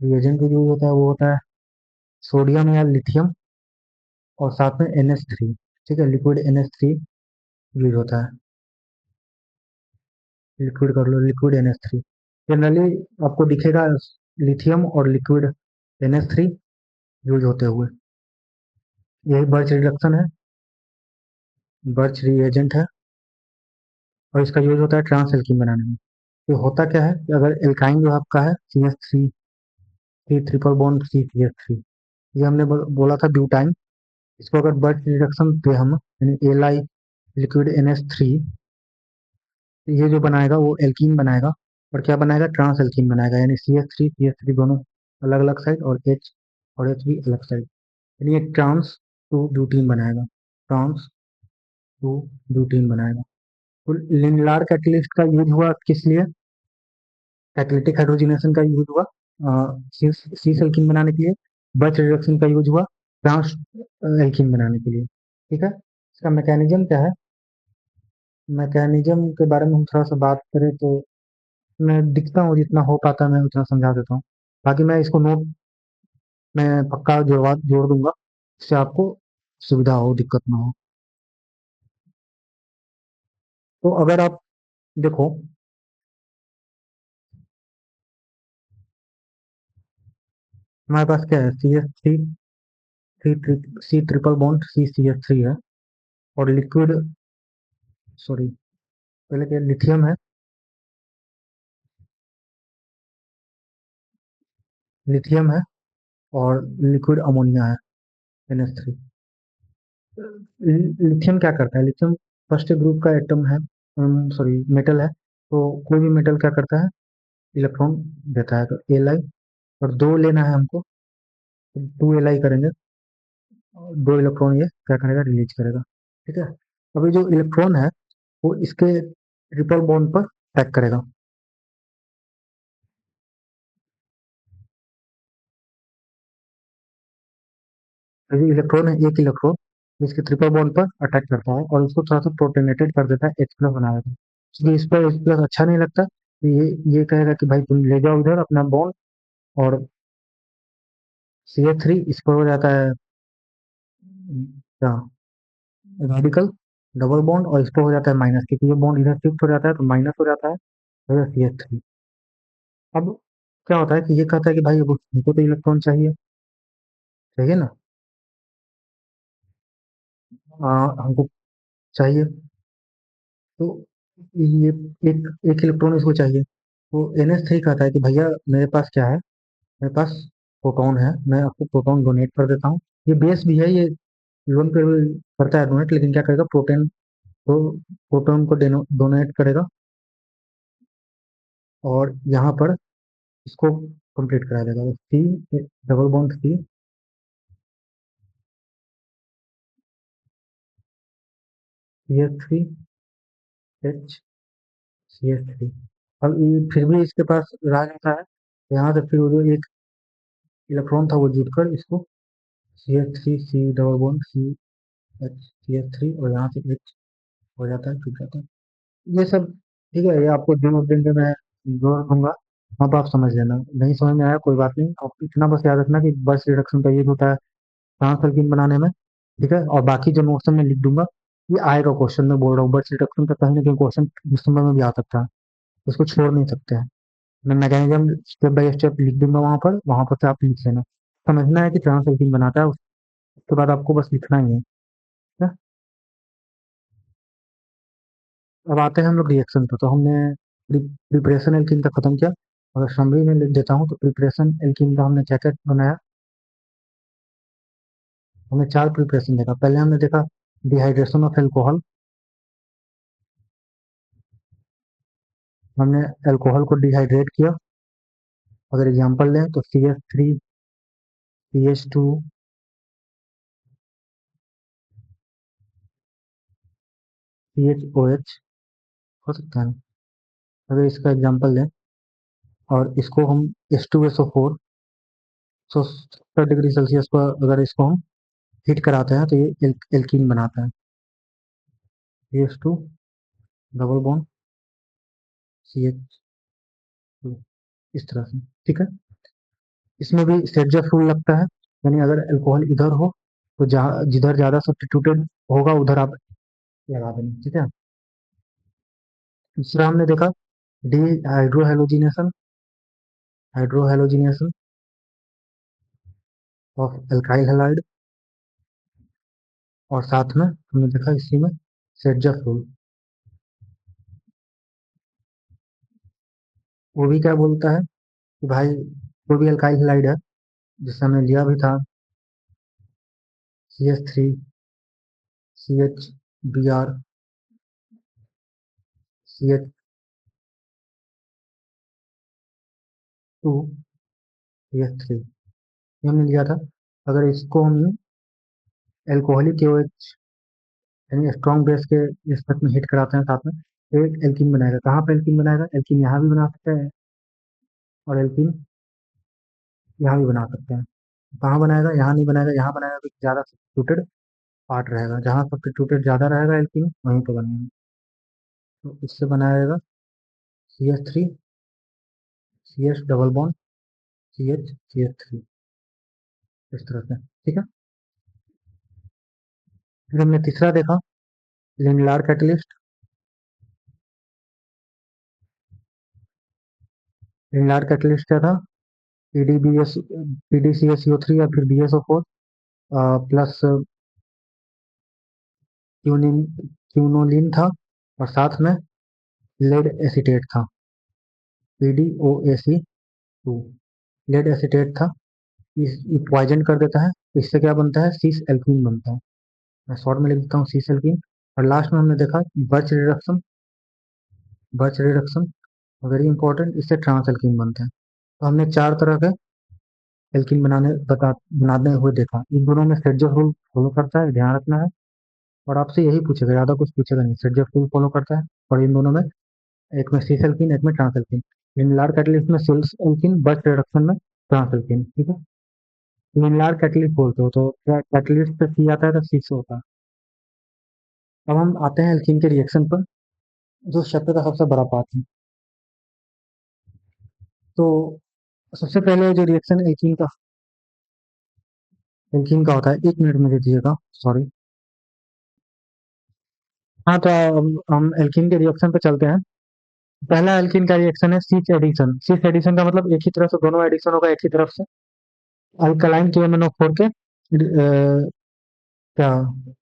रिएजेंट जो यूज होता है वो होता है सोडियम या लिथियम, और साथ में NH3। ठीक है, लिक्विड NH3 यूज होता है, लिक्विड कर लो, लिक्विड NH3 जनरली आपको दिखेगा, लिथियम और लिक्विड NH3 यूज होते हुए, यही बर्च रिडक्शन है, बर्च रिएजेंट है, और इसका यूज होता है ट्रांस एल्कीन बनाने में। ये होता क्या है कि अगर एल्काइन जो आपका है CH3 three triple bond CCH3, ये हमने बोला था ब्यूटाइन, इसको अगर बर्च रिडक्शन पे हम यानी Li लिक्विड NH3, ये जो बनाएगा वो एल्कीन बनाएगा, और क्या बनाएगा, ट्रांस एल्कीन बनाएगा, यानी CH3 CH3 दोनों अलग अलग साइड, और H और H भी अलग साइड, यानी एक ट्रांस टू ब्यूटीन बनाएगा, ट्रांस टू ब्यूटीन बनाएगा। तो लिनलार कैटलिस्ट का यूज हुआ किस लिए? कैटालिटिक हाइड्रोजनेशन का यूज हुआ सीस एल्कीन बनाने के लिए। बर्च रिडक्शन का यूज हुआ ट्रांस एल्कीन बनाने के लिए। ठीक है, इसका मैकेनिज्म क्या है? मैकेनिज्म के बारे में हम थोड़ा सा बात करें तो मैं दिखता हूँ, जितना हो पाता है मैं उतना समझा देता हूँ। बाकी मैं इसको नोट में पक्का जोड़ दूंगा, इससे आपको सुविधा हो, दिक्कत ना हो। तो अगर आप देखो, हमारे पास क्या है, सी ट्रिपल बॉन्ड CH3 है। और लिक्विड, सॉरी, पहले क्या, लिथियम है, लिथियम है और लिक्विड अमोनिया है, NH3। लिथियम क्या करता है? लिथियम फर्स्ट ग्रुप का एटम है, सॉरी मेटल है। तो कोई भी मेटल क्या करता है, इलेक्ट्रॉन देता है। तो Li, और दो लेना है हमको, 2Li करेंगे, और दो इलेक्ट्रॉन ये क्या करेगा, रिलीज करेगा। ठीक है, अभी जो इलेक्ट्रॉन है वो इसके ट्रिपल बॉन्ड पर अटैक करेगा। तो जो इलेक्ट्रॉन है, एक इलेक्ट्रॉन इसके ट्रिपल बॉन्ड पर अटैक करता है और इसको थोड़ा सा प्रोटोनेटेड कर देता है, H+ बना देता है। क्योंकि इस पर H+ अच्छा नहीं लगता, तो ये कहेगा कि भाई तुम ले जाओ इधर अपना बॉन्ड। और CH3 इस पर हो जाता है क्या, रेडिकल डबल बॉन्ड, और इस पर हो जाता है माइनस, क्योंकि ये बॉन्ड इधर शिफ्ट हो जाता है तो माइनस हो जाता है, तो CH3। अब क्या होता है कि ये कहता है कि भाई अब हमको तो इलेक्ट्रॉन चाहिए, चाहिए ना, हमको चाहिए। तो ये एक एक इलेक्ट्रॉन इसको चाहिए। तो NH3 कहता है कि भैया मेरे पास क्या है, मेरे पास प्रोटॉन है, मैं आपको प्रोटॉन डोनेट कर देता हूँ। ये बेस भी है, ये लोन पे करता है डोनेट, लेकिन क्या करेगा, प्रोटॉन को डोनेट करेगा और यहाँ पर इसको कंप्लीट करा देगा। सी डबल बॉन्ड CH3 अब फिर भी इसके पास रह जाता है, यहाँ से फिर वो जो एक इलेक्ट्रॉन था वो जुटकर इसको CH3 डबल बॉन्ड CH3, और यहाँ से H हो जाता है, छूट जाता है। ये सब ठीक है, ये आपको जो दिन में मैं जोड़ दूंगा, अब आप समझ लेना। नहीं समझ में आया कोई बात नहीं, आप इतना बस याद रखना कि बस रिडक्शन का यूज होता है ट्रांसल्किन बनाने में। ठीक है, और बाकी जो नोट्स मैं लिख दूंगा, ये आएगा क्वेश्चन में, बोल रहा हूँ, बस रिडक्शन का कहीं ना कहीं क्वेश्चन इस समय में भी आ सकता है, उसको छोड़ नहीं सकते हैं। मैं मैकेनिज्म स्टेप बाय स्टेप लिख दूंगा वहां पर से आप लिख लेना। समझना है कि ट्रांसल्किन बनाता है, उसके बाद आपको बस लिखना ही है। ठीक है? अब आते हैं हम लोग रिएक्शन पे। तो हमने प्रिपरेशन एल्कीन का खत्म किया। अगर समरी में लिख देता हूँ तो प्रिपरेशन एल्कीन का हमने क्या क्या बनाया। हमने चार प्रिपरेशन देखा। पहले हमने देखा डिहाइड्रेशन ऑफ एल्कोहल, हमने एल्कोहल को डिहाइड्रेट किया। अगर एग्जांपल लें तो CH3 CH2 CHOH हो सकता है। अगर इसका एग्जांपल लें और इसको हम H2SO4 170 डिग्री सेल्सियस पर अगर इसको हम हीट कराते हैं तो ये एल्कीन बनाता है, CH2 डबल बॉन्ड CH2, इस तरह से। ठीक है, इसमें भी सेट फूल लगता है, यानी अगर अल्कोहल इधर हो तो जहाँ जिधर ज्यादा सब्स्टिट्यूटेड होगा उधर आप लगा देंगे। ठीक है, दूसरा हमने देखा D hydrohalogenation, hydrohalogenation of alkyl halide. और साथ में हमने देखा इसी में सेट फूल, वो भी क्या बोलता है कि भाई कोई भी अल्काइल हैलाइड है, जिससे हमने लिया भी था CH3 CH CH2 CH3, ये हमने लिया था। अगर इसको हम एल्कोहलिक KOH यानी स्ट्रॉन्ग बेस के रिस्पेक्ट में हिट कराते हैं साथ में, तो एक एल्कीन बनाएगा। कहाँ पे एल्कीन बनाएगा? एल्कीन यहाँ भी बना सकते हैं और एल्कीन यहाँ भी बना सकते हैं। कहाँ बनाएगा? यहाँ नहीं बनाएगा, यहाँ बनाएगा तो ज़्यादा सब्स्टिट्यूटेड पार्ट रहेगा, जहाँ सब्स्टिट्यूटेड ज़्यादा रहेगा एल्कीन वहीं पे बनेगा। तो इससे बनाएगा CH3 CH double bond CH CH3, इस तरह से, ठीक है। फिर हमने तीसरा देखा, लिनलार कैटलिस्ट। लिनलार कैटलिस्ट क्या था? PDBS PDCSO3 या फिर BSO4 प्लस क्यूनिन क्यूनोलिन था, और साथ में लेड एसीटेट था, PDOAC2 लेड एसीटेट था। ये पॉइजन कर देता है, इससे क्या बनता है? सीस एल्कीन बनता है। मैं शॉर्ट में लिख देता हूँ सीस एल्कीन। और लास्ट में हमने देखा birch reduction. Birch reduction very important, इससे ट्रांस एल्कीन बनता है। तो हमने चार तरह के एल्कीन बनाने हुए देखा। इन दोनों में सेड्जर रूल फॉलो करता है, ध्यान रखना है। और आपसे यही पूछेगा, ज़्यादा कुछ पूछेगा नहीं। सेड्जर रूल फॉलो करता है, और इन दोनों में एक में सीस एल्कीन, एक में ट्रांस एल्कीन। लिनलार कैटलिस्ट में सेल्स एल्कीन, बर्च रिडक्शन में ट्रांस एल्कीन, ठीक है। लिनलार कैटलिस्ट बोलते हो तो क्या कैटलिस्ट पे सी आता है तो सी से होता है। अब हम आते हैं एल्कीन के रिएक्शन पर, जो शब्द का सबसे बड़ा पार्ट है। तो सबसे पहले जो रिएक्शन एल्कीन का होता है, 1 मिनट में दे दीजिएगा, सॉरी। हाँ, तो हम एल्कीन के रिएक्शन पे चलते हैं। पहला एल्कीन का रिएक्शन है सीस एडिशन। सीस एडिशन का मतलब एक ही तरफ से दोनों एडिशन होगा, एक ही तरफ से। अल्कलाइन KMnO4 के क्या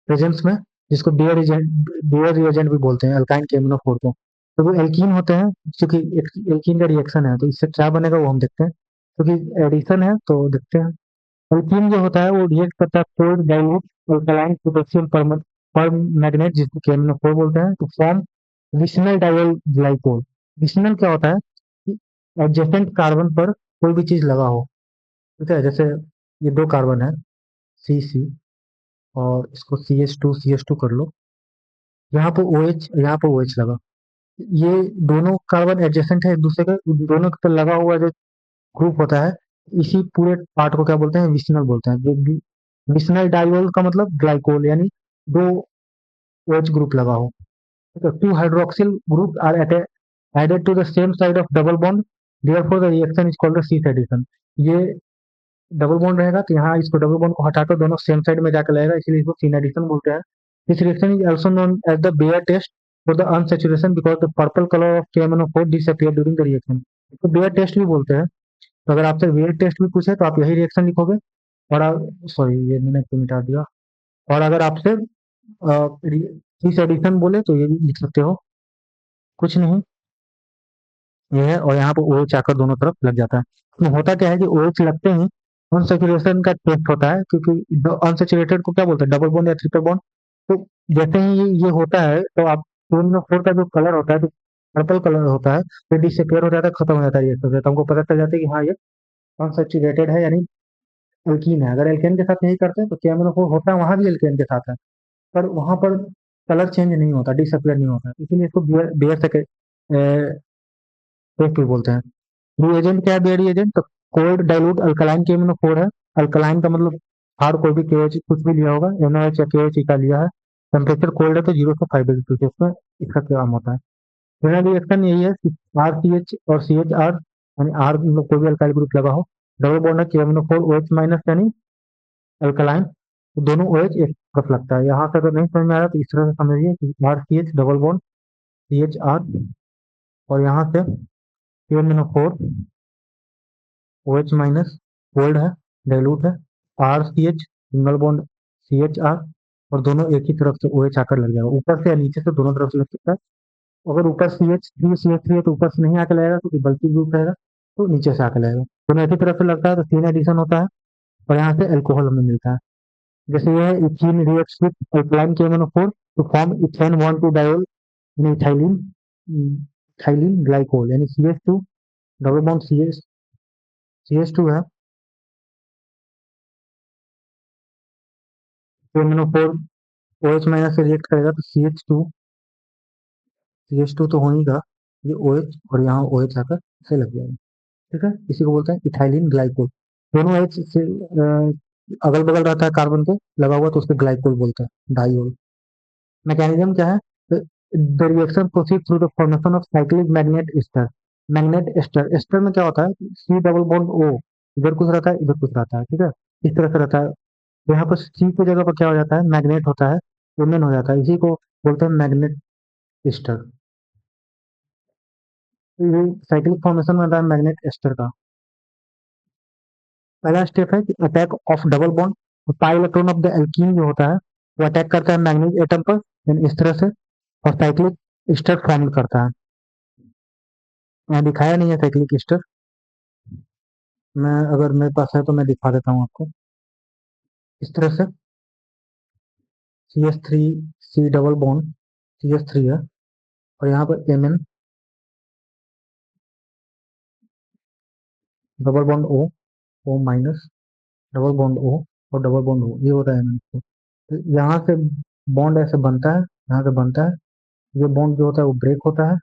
प्रेजेंस में, जिसको बियर रिएजेंट भी बोलते हैं, अल्काइन KMnO4 को। तो वो एल्कीन होते हैं, क्योंकि एल्कीन का रिएक्शन है, तो इससे क्या बनेगा वो हम देखते हैं। क्योंकि एडिशन है तो देखते हैं। एल्कीन जो होता है वो रिएक्ट करता है cold dilute alkaline potassium permanganate, जिसको KMnO4 बोलते हैं, टू फॉर्म विशनल डाइल ग्लाइकोल। विशनल क्या होता है कि एडजेसेंट कार्बन पर कोई भी चीज लगा हो, ठीक है। जैसे ये दो कार्बन है, CC, और इसको CH2 कर लो। यहाँ पे OH, यहाँ पे OH लगा। ये दोनों कार्बन एडजेसेंट है एक दूसरे के, दोनों के पर लगा हुआ जो ग्रुप होता है, इसी पूरे पार्ट को क्या बोलते हैं? विशनल बोलते हैं। जो विशनल डाइओल का मतलब ग्लाइकोल, यानी दो OH ग्रुप लगा हो। तो two hydroxyl group are added to the same side of double bond, therefore the reaction is called syn addition. ये डबल बॉन्ड रहेगा तो यहाँ इसको डबल बॉन्ड को हटाकर दोनों सेम साइड में जाकर लगेगा, इसलिए इसको सीन एडिशन बोलते हैं। This reaction is also known as the Baeyer test for the unsaturation, because the purple colour of KMnO4 disappear during the reaction. इसको बेयर टेस्ट भी बोलते हैं। तो अगर आपसे बेयर टेस्ट भी पूछे तो आप यही रिएक्शन लिखोगे। और आप, सॉरी ये मैंने क्यों मिटा दिया। और अगर आपसे इस एडिशन बोले तो ये भी लिख सकते हो, कुछ नहीं। ये है, और यहाँ पे OH आकर दोनों तरफ लग जाता है। तो होता क्या है कि OH लगते ही अनसेचुरेशन का टेस्ट होता है, क्योंकि अनसेचुरेटेड को क्या बोलते हैं? डबल बॉन्ड या ट्रिपल बॉन्ड। तो जैसे ही ये होता है तो आप फोर का जो कलर होता है, जो पर्पल कलर होता है, वो डिसअपियर हो जाता है, खत्म हो जाता है रिएक्शन से। तो हमको पता चल जाता है कि हाँ, ये अनसेचुरेटेड है, यानी एल्कीन है। अगर एल्केन के साथ यही करते हैं तो KMnO4 होता है, वहां भी एल्केन के साथ है, पर वहां पर कलर चेंज नहीं होता, डिसअपियर नहीं होता, इसीलिए इसको बेयर से टेस्ट भी बोलते हैं। रिएजेंट क्या है? बेयर रिएजेंट तो कोल्ड डाइल्यूट अल्कलाइन KMnO4 है। अल्कलाइन का मतलब हार कोई भी KH कुछ भी लिया होगा, NaOH या KH का लिया है। टेम्परेचर कोल्ड है तो 0 से 5 डिग्री सेल्सियस में इसका काम होता है। मेरा रिएक्शन यही है कि RCH और CHR, यानी आर मतलब कोई भी अल्काइल ग्रुप लगा हो, डबल बॉन्ड है KMnO4 OH माइनस, यानी अल्कलाइन, तो दोनों OH एक तरफ लगता है। यहाँ से अगर नहीं समझ में आया तो इस तरह से समझिए कि RCH डबल बॉन्ड CHR, और यहाँ से KMnO4 OH माइनस कोल्ड है, डाइल्यूट है, RCH सिंगल बॉन्ड CHR, और दोनों एक ही तरफ से OH आकर लग जाएगा। ऊपर से या नीचे से, दोनों तरफ से लग सकता है। अगर ऊपर CH3 है तो ऊपर से नहीं आकर लगेगा, क्योंकि बल्कि ग्रुप रहेगा, तो नीचे से आकर लगेगा। दोनों एक ही तरफ से लगता है तो तीन एडिशन होता है, और यहाँ से अल्कोहल हमें मिलता है। जैसे ये है, ethene reacts with alkaline KMnO4 to form ethane bond to diol ethylene ethylene glycol, यानी CH2 डबल बॉन्ड CH2 है। तो MnO4 OH माइनस से रिएक्ट करेगा तो CH2 तो होगा, ये OH और यहाँ OH आकर से लग जाएगा। ठीक है, इसी को बोलते हैं इथाइलिन ग्लाइकोल। दोनों H से अगल बगल रहता है कार्बन के लगा हुआ, तो उसको ग्लाइकोल बोलते हैं, डाइओल। मैकेनिज्म क्या है? The reaction proceed through the formation of cyclic manganate ester. Manganate ester, ester में क्या होता है, सी डबल बॉन्ड ओ, इधर कुछ रहता है इधर कुछ रहता है, ठीक है, इस तरह से रहता है। तो यहाँ पर सी की जगह पर क्या हो जाता है, मैग्नेट होता है, वुमेन हो जाता है, इसी को बोलते हैं मैग्नेट एस्टर। तो ये साइक्लिक फॉर्मेशन में होता है मैग्नेट एस्टर का। पहला स्टेप है कि अटैक ऑफ डबल बॉन्ड। तो pi electron of the alkene जो होता है वो अटैक करता है मैग्नीज एटम पर, then इस तरह से, और साइक्लिक एस्टर फॉर्म करता है। मैं दिखाया नहीं है साइक्लिक एस्टर, मैं अगर मेरे पास है तो मैं दिखा देता हूँ आपको। इस तरह से CH3 C double bond CH3 है, और यहाँ पर Mn double bond O minus, double bond O और डबल बॉन्ड O, ये होता है Mn। तो यहाँ से बॉन्ड ऐसे बनता है, यहाँ से बनता है, ये बॉन्ड जो होता है वो ब्रेक होता है,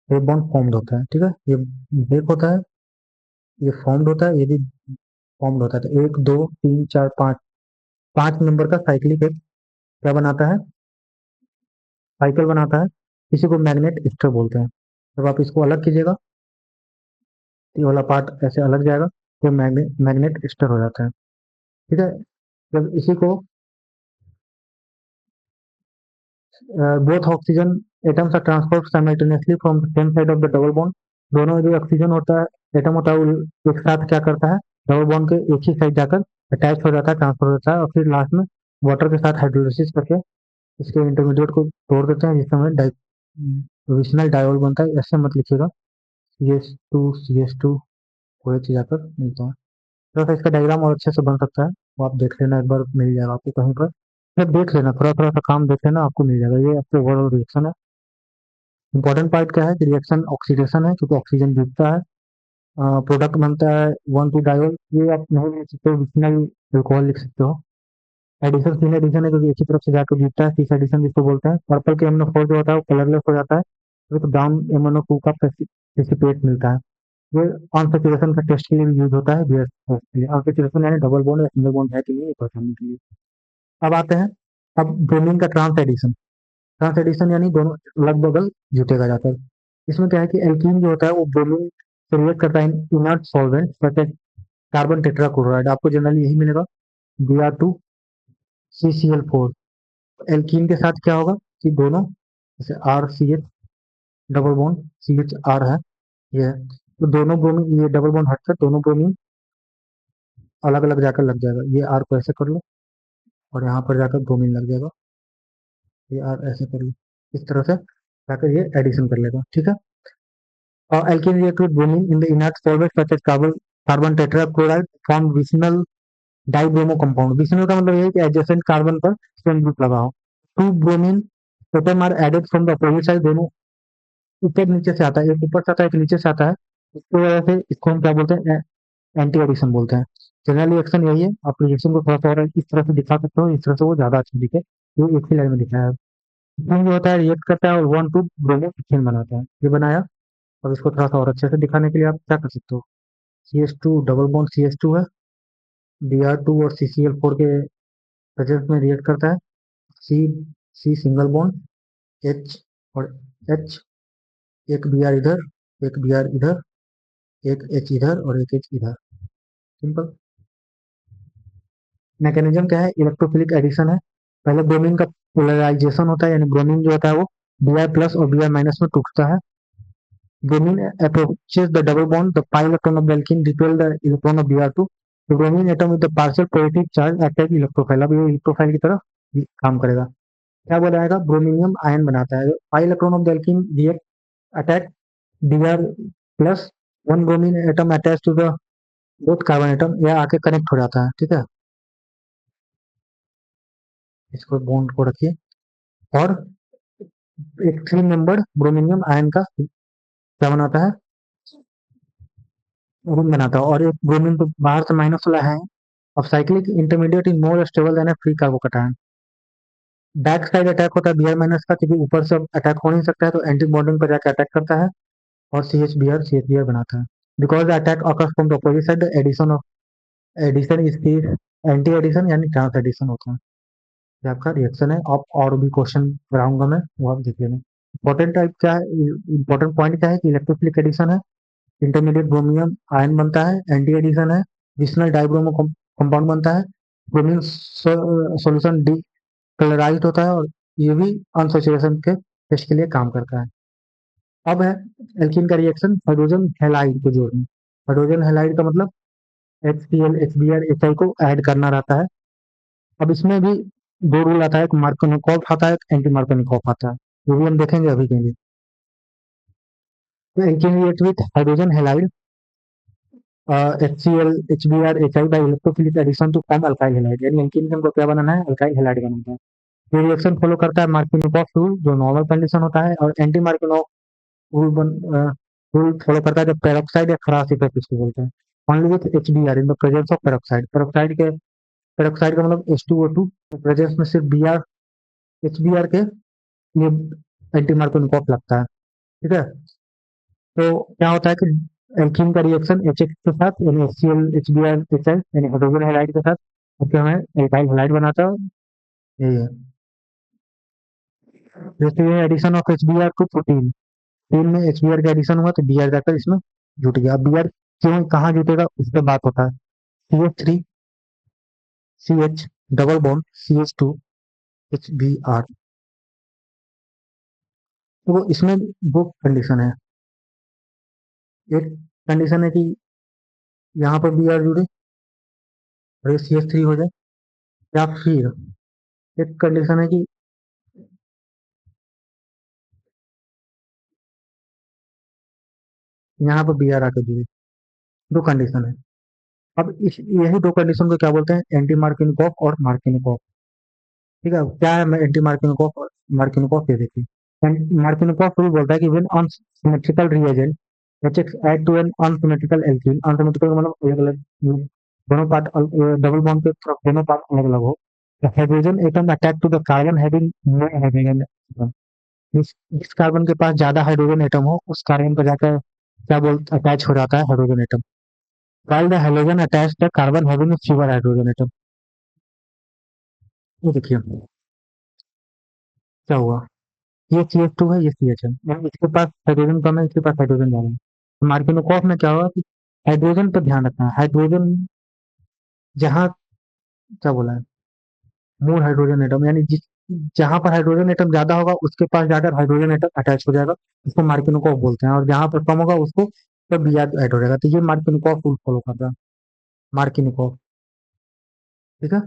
ये बॉन्ड फॉर्म्ड होता है, ठीक है, ये ब्रेक होता है, ये फॉर्म्ड होता है, ये भी फॉर्म्ड होता है। तो 1 2 3 4 5, 5 नंबर का साइक्लिक एक क्या बनाता है, साइकिल बनाता है। इसी को मैग्नेट एस्टर बोलते हैं। जब आप इसको अलग कीजिएगा, ये वाला पार्ट ऐसे अलग जाएगा, तो मैग्नेट मैग्नेट एस्टर हो जाता है, ठीक है। जब इसी को both oxygen atoms are transport simultaneously from the same side of the double bond. दोनों जो ऑक्सीजन होता है, एटम होता है, वो एक साथ क्या करता है, डबल बॉन्ड के एक ही साइड जाकर अटैच हो जाता है, ट्रांसफर हो जाता है, और फिर लास्ट में वाटर के साथ हाइड्रोलिसिस करके इसके इंटरमीडिएट को तोड़ देते हैं, जिससे हमें प्रोविशनल डायोल बनता है। ऐसे मत लिखिएगा, CH2 कोई चीज जाकर मिलता है। थोड़ा सा इसका डायग्राम और अच्छे से बन सकता है, वो आप देख लेना, एक बार मिल जाएगा आपको कहीं पर, फिर देख लेना, थोड़ा थोड़ा सा काम देख लेना, आपको मिल जाएगा। ये आपके ओवरऑल रिएक्शन है। इंपॉर्टेंट पार्ट क्या है कि रिएक्शन ऑक्सीडेशन है, क्योंकि ऑक्सीजन जुड़ता है, प्रोडक्ट बनता है 1 2 डायोल। ये आप नहीं लिख सकते हो, विशनल अल्कोहल लिख सकते हो। एडिशन तीन एडिशन है, क्योंकि एक ही तरफ से जाकर जुड़ता है, 30 एडिशन जिसको बोलते हैं। पर्पल के MnO4 जो होता है वो कलरलेस हो जाता है, तो ब्राउन MnO2 का प्रेसिपिटेट मिलता है। ये अनसैचुरेशन का टेस्ट के लिए भी यूज होता है, BS टेस्ट के लिए। अनसैचुरेशन यानी डबल बॉन्ड या सिंगल बॉन्ड है कि नहीं, ये पहचानने के लिए। अब आते हैं, अब ब्रोमीन का ट्रांस एडिशन। ट्रांस एडिशन यानी दोनों लगभग बगल जुटेगा जाकर। इसमें क्या है कि एल्कीन जो होता है वो ब्रोमीन से रिएक्ट करता है inert solvent such as carbon tetrachloride. आपको जनरली यही मिलेगा, Br2CCl4। एल्कीन के साथ क्या होगा कि दोनों, जैसे RCH डबल बॉन्ड CHR है, ये है, तो दोनों ब्रोमीन, ये डबल बॉन्ड हटकर दोनों ब्रोमीन अलग अलग जाकर लग जाएगा। ये R को ऐसे कर लो, और यहाँ पर जाकर ब्रोमीन लग जाएगा, ये R ऐसे कर लो, इस तरह से जाकर ये एडिशन कर लेगा, ठीक है। और alkane react with bromine in the inert solvent such as carbon tetrachloride form vicinal dibromo compound. Vicinal का मतलब ये है कि एडजेसेंट कार्बन पर सेम ग्रुप लगा हो। Two bromine atom are added from the opposite side, दोनों ऊपर नीचे से आता है, एक ऊपर से आता है एक नीचे से आता है। इसकी वजह से इसको हम क्या बोलते हैं, एंटी एडिशन बोलते हैं। जनरल रिएक्शन यही है, आप रिएक्शन को थोड़ा सा और इस तरह से दिखा सकते हो, इस तरह से वो ज्यादा अच्छा दिखे, ये एक ही लाइन में दिखाया है। इसमें जो होता है रिएक्ट करता है और 1 2 ब्रोमो इथेन बनाता है, ये बनाया। और इसको थोड़ा सा और अच्छे से दिखाने के लिए आप क्या कर सकते हो, CH2 डबल बॉन्ड CH2 है, Br2 और CCl4 के प्रेजेंस में रिएक्ट करता है। सी सी सिंगल बॉन्ड H और H, एक Br इधर, एक Br इधर, एक H इधर और एक H इधर, सिंपल। मैकेनिज्म क्या है, इलेक्ट्रोफिलिक एडिशन है। पहले ब्रोमीन का पोलराइजेशन होता है, यानी ब्रोमीन जो होता है वो Br प्लस और Br माइनस में टूटता है। Bromine approaches the double bond. The pi electron of the alkene repel the electron of Br2. The bromine atom with the partial positive charge act as electrophile. अब ये electrophile की तरह काम करेगा। क्या बनाएगा, ब्रोमीनियम आयन बनाता है। Pi electron of the alkene react attack Br plus, one bromine atom attach to the both carbon atom, यह आके कनेक्ट हो जाता है, ठीक है। इसको बॉन्ड को रखिए, और एक 3 मेंबर्ड ब्रोमीनियम आयन का क्या बनाता है, रिंग बनाता है। और एक ब्रोमीन तो बाहर से माइनस वाला है, अब cyclic intermediate is more stable then A free carbocation. Back side attack होता है Br माइनस का, क्योंकि ऊपर से अटैक हो नहीं सकता है, तो एंटी बॉन्डिंग पर जाकर अटैक करता है और CH Br बनाता है। Because the attack occurs from the opposite side, addition of addition इसकी एंटी एडिशन यानी ट्रांस एडिशन होता है। ये आपका रिएक्शन है। आप और भी क्वेश्चन कराऊंगा मैं, वो आप देख लेना। इंपॉर्टेंट टाइप क्या है, इंपॉर्टेंट पॉइंट क्या है कि इलेक्ट्रोफिलिक एडिशन है, इंटरमीडिएट ब्रोमियम आयन बनता है, एंटी एडिशन है, एडिशनल डाइब्रोमो कंपाउंड बनता है, ब्रोमीन सॉल्यूशन डी कलराइज्ड होता है, और ये भी अनसैचुरेशन के टेस्ट के लिए काम करता है। अब है एल्कीन का रिएक्शन हाइड्रोजन हैलाइड को जोड़ना। हाइड्रोजन हैलाइड का मतलब HCl HBr HI को ऐड करना रहता है। अब इसमें भी दो रूल आता है, एक मार्कोनिकॉफ आता है, एक एंटी मार्कोनिकॉफ आता है, जो भी हम देखेंगे अभी के लिए। तो alkene react with hydrogen halide HCl HBr HI by electrophilic addition to form alkyl halide, यानी एल्कीन से हमको क्या बनाना है, अल्काइल हैलाइड बनाना है। ये रिएक्शन फॉलो करता है मार्कोनिकॉफ रूल, जो नॉर्मल कंडीशन होता है, और anti Markovnikov rule rule follow करता है जब पेरोक्साइड या खरास इफेक्ट इसको बोलते हैं। Only with HBr in the presence of peroxide. Peroxide का मतलब H2O2, प्रेजेंस में सिर्फ Br HBr के ये एंटी मार्कोनिकॉफ लगता है। ठीक है। तो क्या होता है कि एल्कीन का रिएक्शन HX के साथ यानी HCl HBr HI यानी हाइड्रोजन हैलाइड के साथ ओके हमें एल्काइल हैलाइड बनाता है। यही है। जैसे ये addition of HBr to propene, propene में HBr का एडिशन हुआ तो Br जाकर इसमें जुट गया। अब Br क्यों कहाँ जुटेगा उस पर बात होता है। CH3 CH double bond CH2 HBr। तो वो इसमें दो कंडीशन है। एक कंडीशन है कि यहाँ पर Br जुड़े और ये CH3 हो जाए, या फिर एक कंडीशन है कि यहाँ पर Br आके जुड़े। दो कंडीशन है। अब इस यही दो कंडीशन को क्या बोलते हैं, एंटी मार्किनकॉफ और मार्किनकॉफ। ठीक है। क्या है एंटी मार्किनकॉफ और मार्किनकॉफ, ये देखिए। मार्किनकॉफ रूल बोलता है कि when unsymmetrical reagent HX add to an unsymmetrical alkene, unsymmetrical मतलब अलग अलग दोनों पार्ट डबल बॉन्ड के तरफ दोनों पार्ट अलग अलग हो, hydrogen atom attack to the carbon having more hydrogen. जिस कार्बन के पास ज्यादा हाइड्रोजन एटम हो उस कार्बन पर जाकर क्या बोल अटैच हो जाता है hydrogen atom. while the halogen attached the carbon having a fewer hydrogen atom। ये देखिए क्या हुआ, ये CH2 है, ये CH है, यानी इसके पास हाइड्रोजन कम है, इसके पास हाइड्रोजन ज्यादा है। तो मार्किनोकॉफ में क्या हुआ कि हाइड्रोजन पर ध्यान रखना है। हाइड्रोजन जहाँ क्या बोला है, मोर हाइड्रोजन एटम, यानी जिस जहां पर हाइड्रोजन एटम ज्यादा होगा उसके पास जाकर हाइड्रोजन एटम अटैच हो जाएगा, उसको मार्किनोकॉफ बोलते हैं, और जहां पर कम होगा उसको तो बी ऐड हो जाएगा। तो ये मार्किनोकॉफ रूल फॉलो करता है, मार्किनोकॉफ। ठीक है।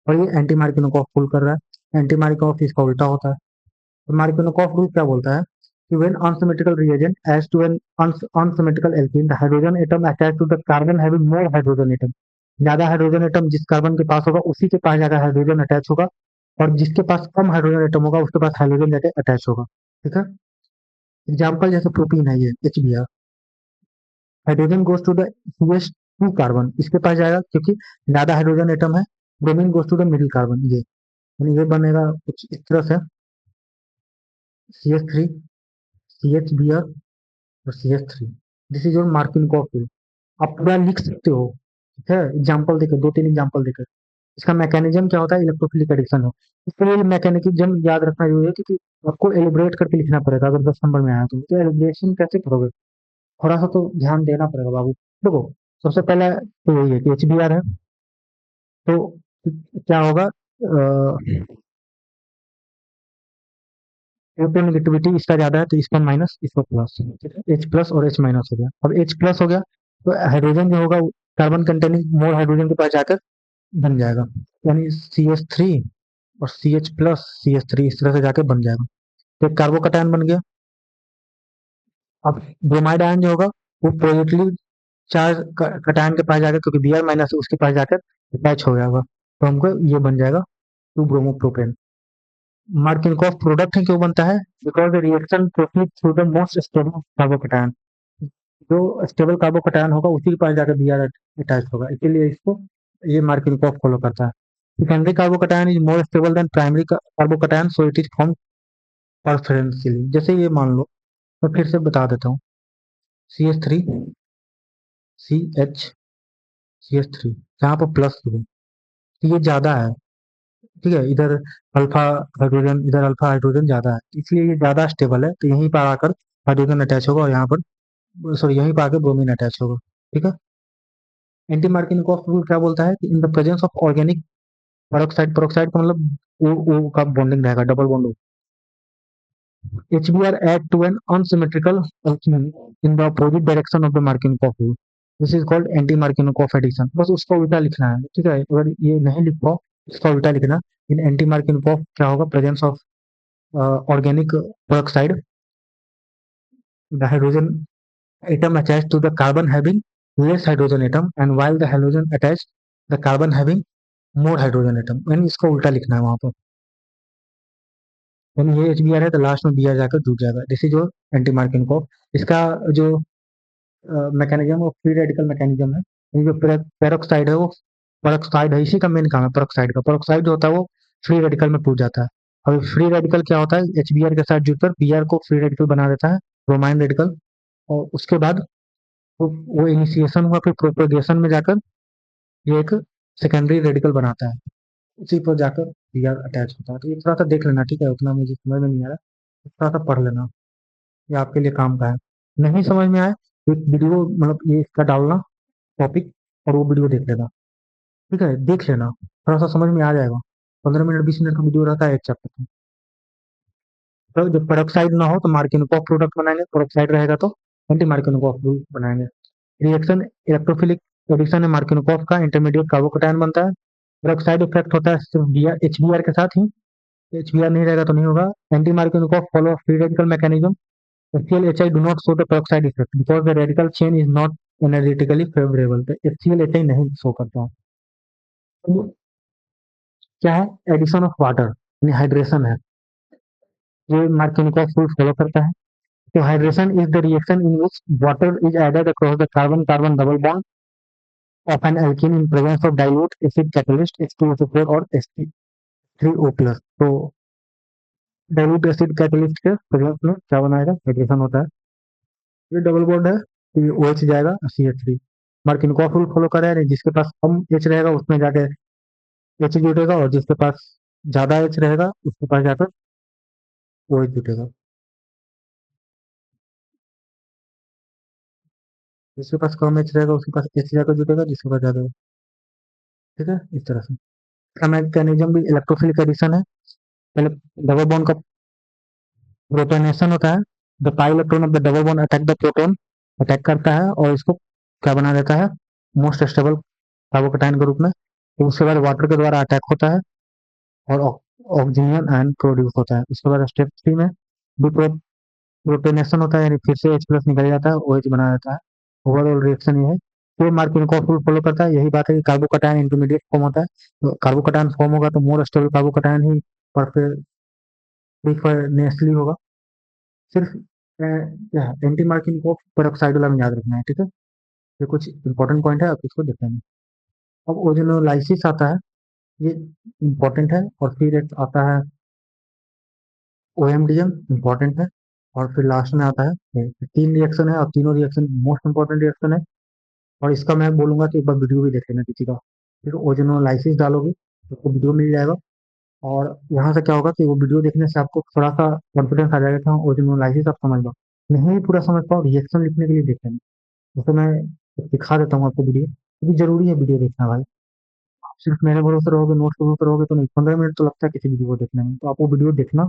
और ये एंटी मार्किनोकॉफ रूल कर रहा है, एंटी मार्किनोकॉफ इसका उल्टा होता है। तो मार्किनोकॉफ रूल क्या बोलता है कि when unsymmetrical reagent adds to an unsymmetrical alkene, the hydrogen atom attached to the carbon having more hydrogen atom, ज्यादा हाइड्रोजन एटम जिस कार्बन के पास होगा उसी के पास ज्यादा हाइड्रोजन अटैच होगा, और जिसके पास कम हाइड्रोजन एटम होगा उसके पास हाइड्रोजन जाके अटैच होगा। ठीक है। एग्जाम्पल जैसे प्रोटीन है ये HBr, hydrogen goes to the CH2 carbon, इसके पास जाएगा क्योंकि ज्यादा हाइड्रोजन एटम है। Bromine goes to the middle carbon, ये यानी ये बनेगा कुछ इस तरह से CH3 CHBr और CH3। This is your Markovnikov rule. आप पूरा लिख सकते हो। ठीक है। एग्जाम्पल देकर, दो तीन एग्जाम्पल देकर। इसका मैकेनिज्म क्या होता है, इलेक्ट्रोफिलिक एडिक्शन हो। इसके लिए मैकेनिज्म याद रखना जरूरी है, क्योंकि आपको एलिब्रेट करके लिखना पड़ेगा अगर 10 नंबर में आया तो एलिब्रेशन कैसे करोगे, थोड़ा सा तो ध्यान देना पड़ेगा बाबू। देखो, सबसे पहला तो यही है कि HBr है, तो क्या होगा, इलेक्ट्रोनेगेटिविटी इसका ज्यादा है तो इसका माइनस इसका प्लस, H प्लस और H माइनस हो गया। अब H प्लस हो गया तो हाइड्रोजन जो होगा कार्बन कंटेनिंग मोर हाइड्रोजन के पास जाकर बन जाएगा, यानी CH3 और CH प्लस CH3 इस तरह से जाके बन जाएगा। तो एक कार्बोकैटायन बन गया। अब ब्रोमाइड आयन जो होगा वो पॉजिटिवली चार्ज कटायन के पास जाकर, क्योंकि Br माइनस उसके पास जाकर अटैच हो जाएगा, तो हमको ये बन जाएगा 2 ब्रोमोप्रोपेन। मार्किनकॉफ प्रोडक्ट है क्यों बनता है, because the reaction proceed through the most stable carbocation, जो स्टेबल कार्बोकैटायन होगा उसी के पास जाकर Br अटैच होगा, इसीलिए इसको ये मार्किनकॉफ फॉलो करता है। Secondary carbocation is more stable then primary carbocation, so it is form preferentially. जैसे ये मान लो, मैं फिर से बता देता हूँ, CH3 CH, यहाँ पर प्लस है, तो ये ज्यादा है, ठीक है। इधर अल्फा हाइड्रोजन, इधर अल्फा हाइड्रोजन ज्यादा है, इसलिए ये ज्यादा स्टेबल है, तो यहीं पर आकर हाइड्रोजन अटैच होगा, और यहाँ पर सॉरी यहीं पर आकर ब्रोमीन अटैच होगा, ठीक है। एंटी मार्किनकॉफ रूल क्या बोलता है कि इन the presence of organic peroxide, peroxide का मतलब ओ का बॉन्डिंग रहेगा, double bond. HBr add to an unsymmetrical in the opposite direction of the Markovnikov rule. This is called anti-Markovnikov addition. बस उसका उल्टा लिखना है, ठीक है। अगर ये नहीं लिख पाओ, इसका उल्टा लिखना। इन एंटी मार्किनकॉफ क्या होगा, presence of organic peroxide, the hydrogen atom attached to the carbon having less hydrogen atom, and while the halogen attached the carbon having more hydrogen atom, यानी इसका उल्टा लिखना है वहां पर। यानी ये HBr है तो लास्ट में Br जाकर जुड़ जाएगा। This is your anti Markovnikov. इसका जो मैकेनिज्म, वो फ्री रेडिकल मैकेनिज्म है। ये जो पेरोक्साइड है, वो पेरोक्साइड है, इसी का मेन काम है पेरोक्साइड का। पेरोक्साइड जो होता है वो फ्री रेडिकल में टूट जाता है। अब फ्री रेडिकल क्या होता है, HBr के साथ जुड़कर Br को फ्री रेडिकल बना देता है, ब्रोमाइन रेडिकल। और उसके बाद वो इनिशिएशन हुआ, फिर प्रोपेगेशन में जाकर ये एक सेकेंडरी रेडिकल बनाता है, उसी पर जाकर Br अटैच होता है। तो ये थोड़ा सा देख लेना, ठीक है। उतना मुझे समझ में नहीं आ रहा, थोड़ा सा पढ़ लेना, ये आपके लिए काम का है। नहीं समझ में आए तो एक वीडियो, मतलब ये इसका डालना टॉपिक, और वो वीडियो देख लेना, ठीक है। देख लेना, थोड़ा सा समझ में आ जाएगा। 15 मिनट 20 मिनट का वीडियो रहता है एक चैप्टर का। तो जब पेरोक्साइड ना हो तो मार्किनकॉफ प्रोडक्ट बनाएंगे, पेरोक्साइड रहेगा तो एंटी मार्किनकॉफ बनाएंगे। रिएक्शन इलेक्ट्रोफिलिक एडिशन है मार्किनकॉफ का, इंटरमीडिएट कार्बोकैटायन बनता है। पेरोक्साइड इफेक्ट होता है सिर्फ HBr के साथ ही, HBr नहीं रहेगा तो नहीं होगा। Anti Markovnikov follow free radical mechanism. HClHI do not show the peroxide effect because the radical chain is not energetically favorable, तो HClHI नहीं शो करता। तो क्या है, एडिशन ऑफ वाटर, यानी हाइड्रेशन है, ये मार्किनकॉफ रूल फॉलो करता है। तो hydration is the reaction in which water is added across the carbon carbon double bond of an alkene in presence of dilute acid catalyst H2SO4 और H3O plus. तो dilute acid catalyst के presence में क्या बनाएगा, hydration होता है। ये double bond है, तो ये OH जाएगा, CH3। मार्किनकॉफ रूल फॉलो कर रहे हैं, जिसके पास कम H रहेगा उसमें जाके H जुटेगा, और जिसके पास ज्यादा H रहेगा उसके पास जाकर OH जुटेगा। जिसके पास कम H रहेगा उसके पास H जाकर जुटेगा, जिसके पास ज्यादा, ठीक है, इस तरह से। इसका मैकेनिज्म भी इलेक्ट्रोफिलिक एडिशन है। पहले डबल बॉन्ड का प्रोटोनेशन होता है, the pi electron of the double bond attack the proton, attack करता है और इसको क्या बना देता है, मोस्ट स्टेबल कार्बोकैटायन के रूप में। तो उसके बाद वाटर के द्वारा अटैक होता है और ऑक्सीजन आयन प्रोड्यूस होता है। उसके बाद स्टेप 3 में प्रोटोनेशन होता है, यानी फिर से H+ निकल जाता है, OH बना देता है। ओवरऑल रिएक्शन ये है। तो मार्किनकॉफ रूल फॉलो करता है, यही बात है कि कार्बोकैटायन इंटरमीडिएट फॉर्म होता है, तो कार्बोकैटायन फॉर्म होगा तो मोर स्टेबल कार्बोकैटायन ही प्रीफरेंशियली होगा। सिर्फ क्या है, एंटी मार्किनकॉफ पेरोक्साइड वाला में याद रखना है, ठीक है। ये कुछ इंपॉर्टेंट पॉइंट है, आप इसको देख लेंगे। अब ओजोनोलाइसिस आता है, ये इंपॉर्टेंट है, और फिर एक आता है OMDM, इंपॉर्टेंट है, और फिर लास्ट में आता है ये। तीन रिएक्शन है, और तीनों रिएक्शन मोस्ट इंपॉर्टेंट रिएक्शन है। और इसका मैं बोलूंगा कि एक बार वीडियो भी देख लेना किसी का, फिर ओजोनोलाइसिस डालोगे तो आपको वीडियो मिल जाएगा। और यहाँ से क्या होगा कि वो वीडियो देखने से आपको थोड़ा सा कॉन्फिडेंस आ जाएगा कि हाँ ओजोनोलाइसिस आप समझ लो। नहीं भी पूरा समझ पाओ, रिएक्शन लिखने के लिए देख लेना। जैसे मैं दिखा देता हूँ आपको वीडियो, क्योंकि जरूरी है वीडियो देखना भाई। आप सिर्फ मेरे भरोसे रहोगे, नोट्स के भरोसे रहोगे तो नहीं, 15 मिनट तो लगता है किसी वीडियो को देखने में, तो आप वो वीडियो देखना।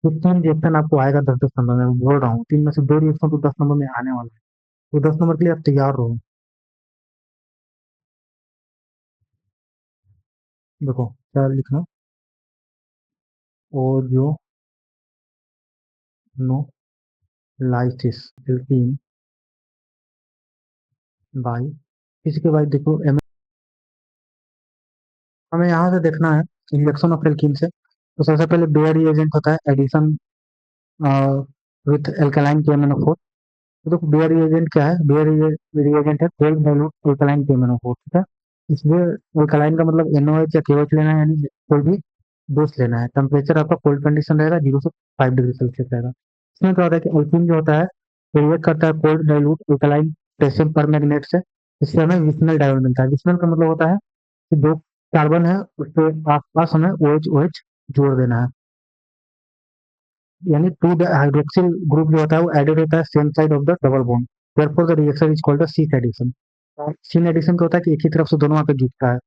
तो 3 रिएक्शन आपको आएगा 10-10 नंबर में, मैं बोल रहा हूँ 3 में से 2 रिएक्शन तो 10 नंबर में आने वाला है। तो 10 नंबर के लिए आप तैयार रहो। देखो क्या लिखना, ओजोनोलाइसिस एल्कीन बाई, इसके बाद देखो हमें यहाँ से देखना है रिएक्शन ऑफ एल्कीन से। तो सबसे पहले बेयर रिएजेंट होता है एडिशन विथ एल्कलाइन KMnO4। तो देखो बेयर रिएजेंट क्या है, बेयर रिएजेंट है 12 डाइल्यूट एल्कलाइन KMnO4, ठीक है। इसलिए अल्कलाइन का मतलब NaOH या KOH लेना है, यानी कोई भी बेस लेना है। टेम्परेचर आपका कोल्ड कंडीशन रहेगा, 0 से 5 डिग्री सेल्सियस रहेगा। इसमें क्या होता है कि अल्कीन जो होता है वो रिएक्ट करता है cold dilute alkaline potassium permanganate से, इससे हमें विस्मल डायमंड मिलता है। विस्मल का मतलब होता है कि दो कार्बन है उसके आसपास हमें OH OH जोड़ देना है, यानी टू हाइड्रोक्सिल ग्रुप जो होता है वो एडेड होता है same side of the double bond, therefore the reaction is called the syn addition. और शीन एडिशन क्या होता है कि एक ही तरफ से दोनों आके जुड़ता है।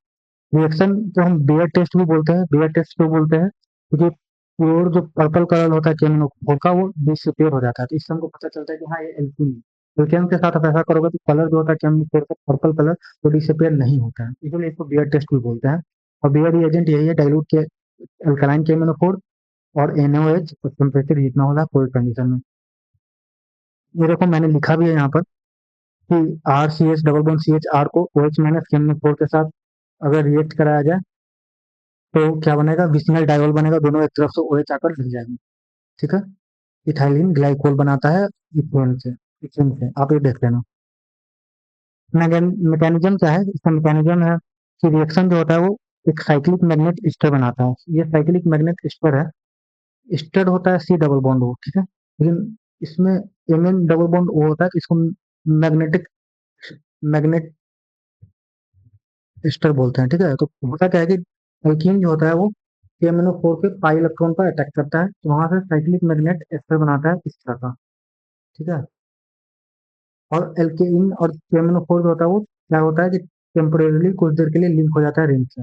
रिएक्शन को हम बेयर टेस्ट भी बोलते हैं। बेयर टेस्ट क्यों बोलते हैं? क्योंकि प्योर जो पर्पल कलर होता है केमिनो का वो डिसअपियर हो जाता है, तो इससे हमको पता चलता है कि हाँ ये एल्कीन है। एल्केन के साथ आप ऐसा करोगे तो कलर जो होता है केमिनो का पर्पल कलर वो डिसअपियर नहीं होता है, इसलिए इसको बेयर टेस्ट भी बोलते हैं। और बेयर रिएजेंट यही है, डाइल्यूट के अल्कलाइन केमिनो और NaOH और टेम्परेचर जितना होगा कोई कंडीशन में। ये देखो मैंने लिखा भी है यहाँ पर कि RCH डबल बॉन्ड CH को OH माइनस केमिनो के साथ अगर रिएक्ट कराया जाए तो क्या बनेगा, विसिनल डायol बनेगा, दोनों एक तरफ से OH आकर मिल जाएंगे। ठीक है। इथाइलिन ग्लाइकोल बनाता है इथेन से आप ये देख लेना। मैकेनिज्म क्या है, इसका मैकेनिज्म है कि रिएक्शन जो होता है वो एक साइक्लिक मैग्नेट एस्टर बनाता है। ये साइक्लिक मैग्नेट एस्टर है, एस्टर होता है C डबल बॉन्ड O, ठीक है। लेकिन इसमें Mn डबल बॉन्ड O होता है, तो इसको मैग्नेटिक मैग्नेट एस्टर बोलते हैं। ठीक है। तो होता क्या है कि अल्कीन जो होता है वो KMnO4 के पाई इलेक्ट्रॉन पर अटैक करता है, तो वहां से साइक्लिक मैग्नेट एस्टर बनाता है इस तरह का। ठीक है। और एल्केन और KMnO4 जो होता है वो क्या होता है कि टेम्पोरेली कुछ देर के लिए लिंक हो जाता है रिंग से।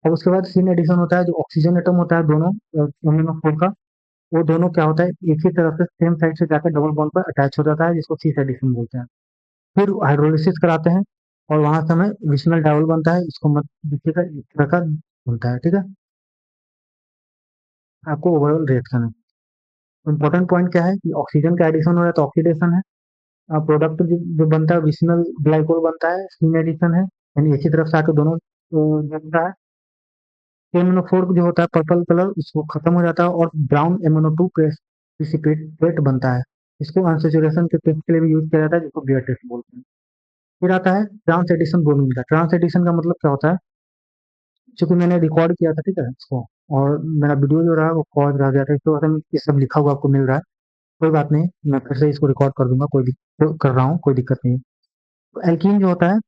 अब उसके बाद सीन एडिशन होता है, जो ऑक्सीजन एटम होता है दोनों KMnO4 का, वो दोनों क्या होता है एक ही तरफ से सेम साइड से जाकर डबल बॉन्ड पर अटैच हो जाता है, जिसको सीस एडिशन बोलते हैं। फिर हाइड्रोलिसिस कराते हैं और वहां से हमें विशनल डायol बनता है, इसको मत देखिएगा इस तरह का बनता है। ठीक है। आपको ओवरऑल रिएक्शन है। इंपॉर्टेंट पॉइंट क्या है कि ऑक्सीजन का एडिशन हो रहा है तो ऑक्सीडेशन है। प्रोडक्ट जो बनता है विशनल ग्लाइकोल बनता है, सीन एडिशन है, यानी एक ही तरफ से आकर दोनों बनता है। एमनो4 जो होता है पर्पल कलर उसको खत्म हो जाता है और ब्राउन MnO2 प्रेसिपिटेट बनता है। इसको अनसेचुरेशन के टेस्ट के लिए भी यूज किया जाता है, जिसको बियर टेस्ट बोलते हैं। फिर आता है ट्रांस एडिशन ब्रोमीन का। ट्रांस एडिशन का मतलब क्या होता है, चूंकि मैंने रिकॉर्ड किया था, ठीक है, इसको, और मेरा वीडियो जो रहा वो पॉज रह गया था, इसके वजह से ये सब लिखा हुआ आपको मिल रहा है। कोई बात नहीं, मैं फिर से इसको रिकॉर्ड कर दूंगा, कर रहा हूँ, कोई दिक्कत नहीं है। तो एल्कीन जो होता है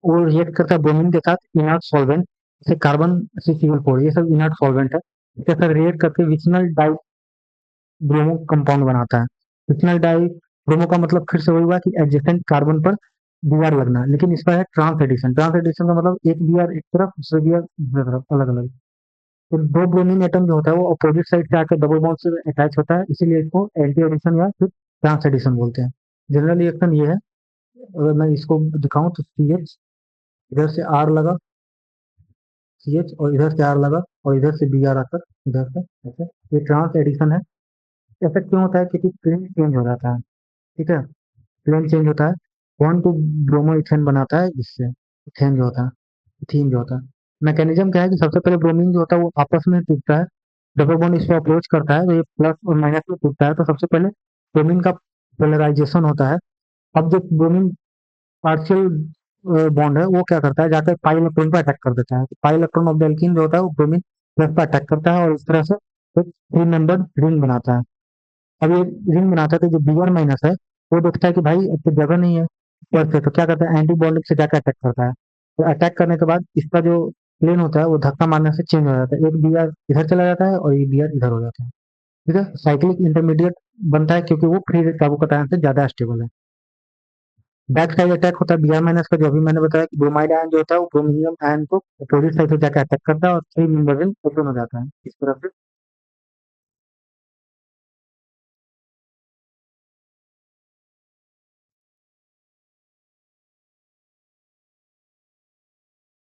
वो रिएक्ट करता है ब्रोमीन के साथ इनर्ट सॉल्वेंट, जैसे कार्बन CCl4, ये सब इनर्ट सॉल्वेंट है। इसके साथ रिएक्ट करके विचनल डाई ब्रोमो कंपाउंड बनाता है। विचनल डाई ब्रोमो का मतलब फिर से वही हुआ कि एडजेसेंट कार्बन पर Br लगना, लेकिन इसका है ट्रांस एडिशन। ट्रांस एडिशन का मतलब एक Br एक तरफ दूसरे Br दूसरी तरफ अलग अलग। तो दो ब्रोमीन एटम जो होता है वो अपोजिट साइड से आकर डबल बॉन्ड से अटैच होता है, इसीलिए इसको एंटी एडिशन या फिर ट्रांस एडिशन बोलते हैं। जनरल रिएक्शन ये है। अगर मैं इसको दिखाऊं तो CH, इधर से R लगा, CH, और इधर से R लगा, और इधर से Br आकर इधर से ऐसे, ये ट्रांस एडिशन है। ऐसा क्यों होता है? क्योंकि प्लेन चेंज हो जाता है। ठीक है। प्लेन चेंज होता है, 1 to ब्रोमो इथेन बनाता है, जिससे इथेन जो होता है, इथीन जो होता है। मैकेनिज्म क्या है कि सबसे पहले ब्रोमीन जो होता है वो आपस में टूटता है, डबल बॉन्ड इस पे अप्रोच करता है तो ये प्लस और माइनस में टूटता है, तो सबसे पहले ब्रोमीन का पोलराइजेशन होता है। अब जो ब्रोमीन पार्शियल बॉन्ड है वो क्या करता है, जाकर पाई इलेक्ट्रॉन पर अटैक कर देता है। Pi electron of the alkene जो होता है वो ब्रोमीन प्लस पर अटैक करता है और इस तरह से एक 3 मेंबर्ड रिंग बनाता है। अब ये रिंग बनाता है तो जो Br माइनस है वो देखता है कि भाई अब तो जगह नहीं है ऊपर से, तो क्या करता है, एंटी बॉन्डिंग से जाकर अटैक करता है। तो अटैक करने के बाद इसका जो प्लेन होता है वो धक्का मारने से चेंज हो जाता है, एक Br इधर चला जाता है और एक Br इधर हो जाता है। ठीक है। साइक्लिक इंटरमीडिएट बनता है क्योंकि वो फ्री कार्बोकैटायन से ज्यादा स्टेबल है। बैक साइड अटैक होता है Br माइनस का, जो अभी मैंने बताया कि ब्रोमाइड आयन जो होता है वो ब्रोमीनियम आयन को अपोजिट साइड से जाकर अटैक करता है और 3 मेंबर रिंग ओपन हो जाता है इस तरह से।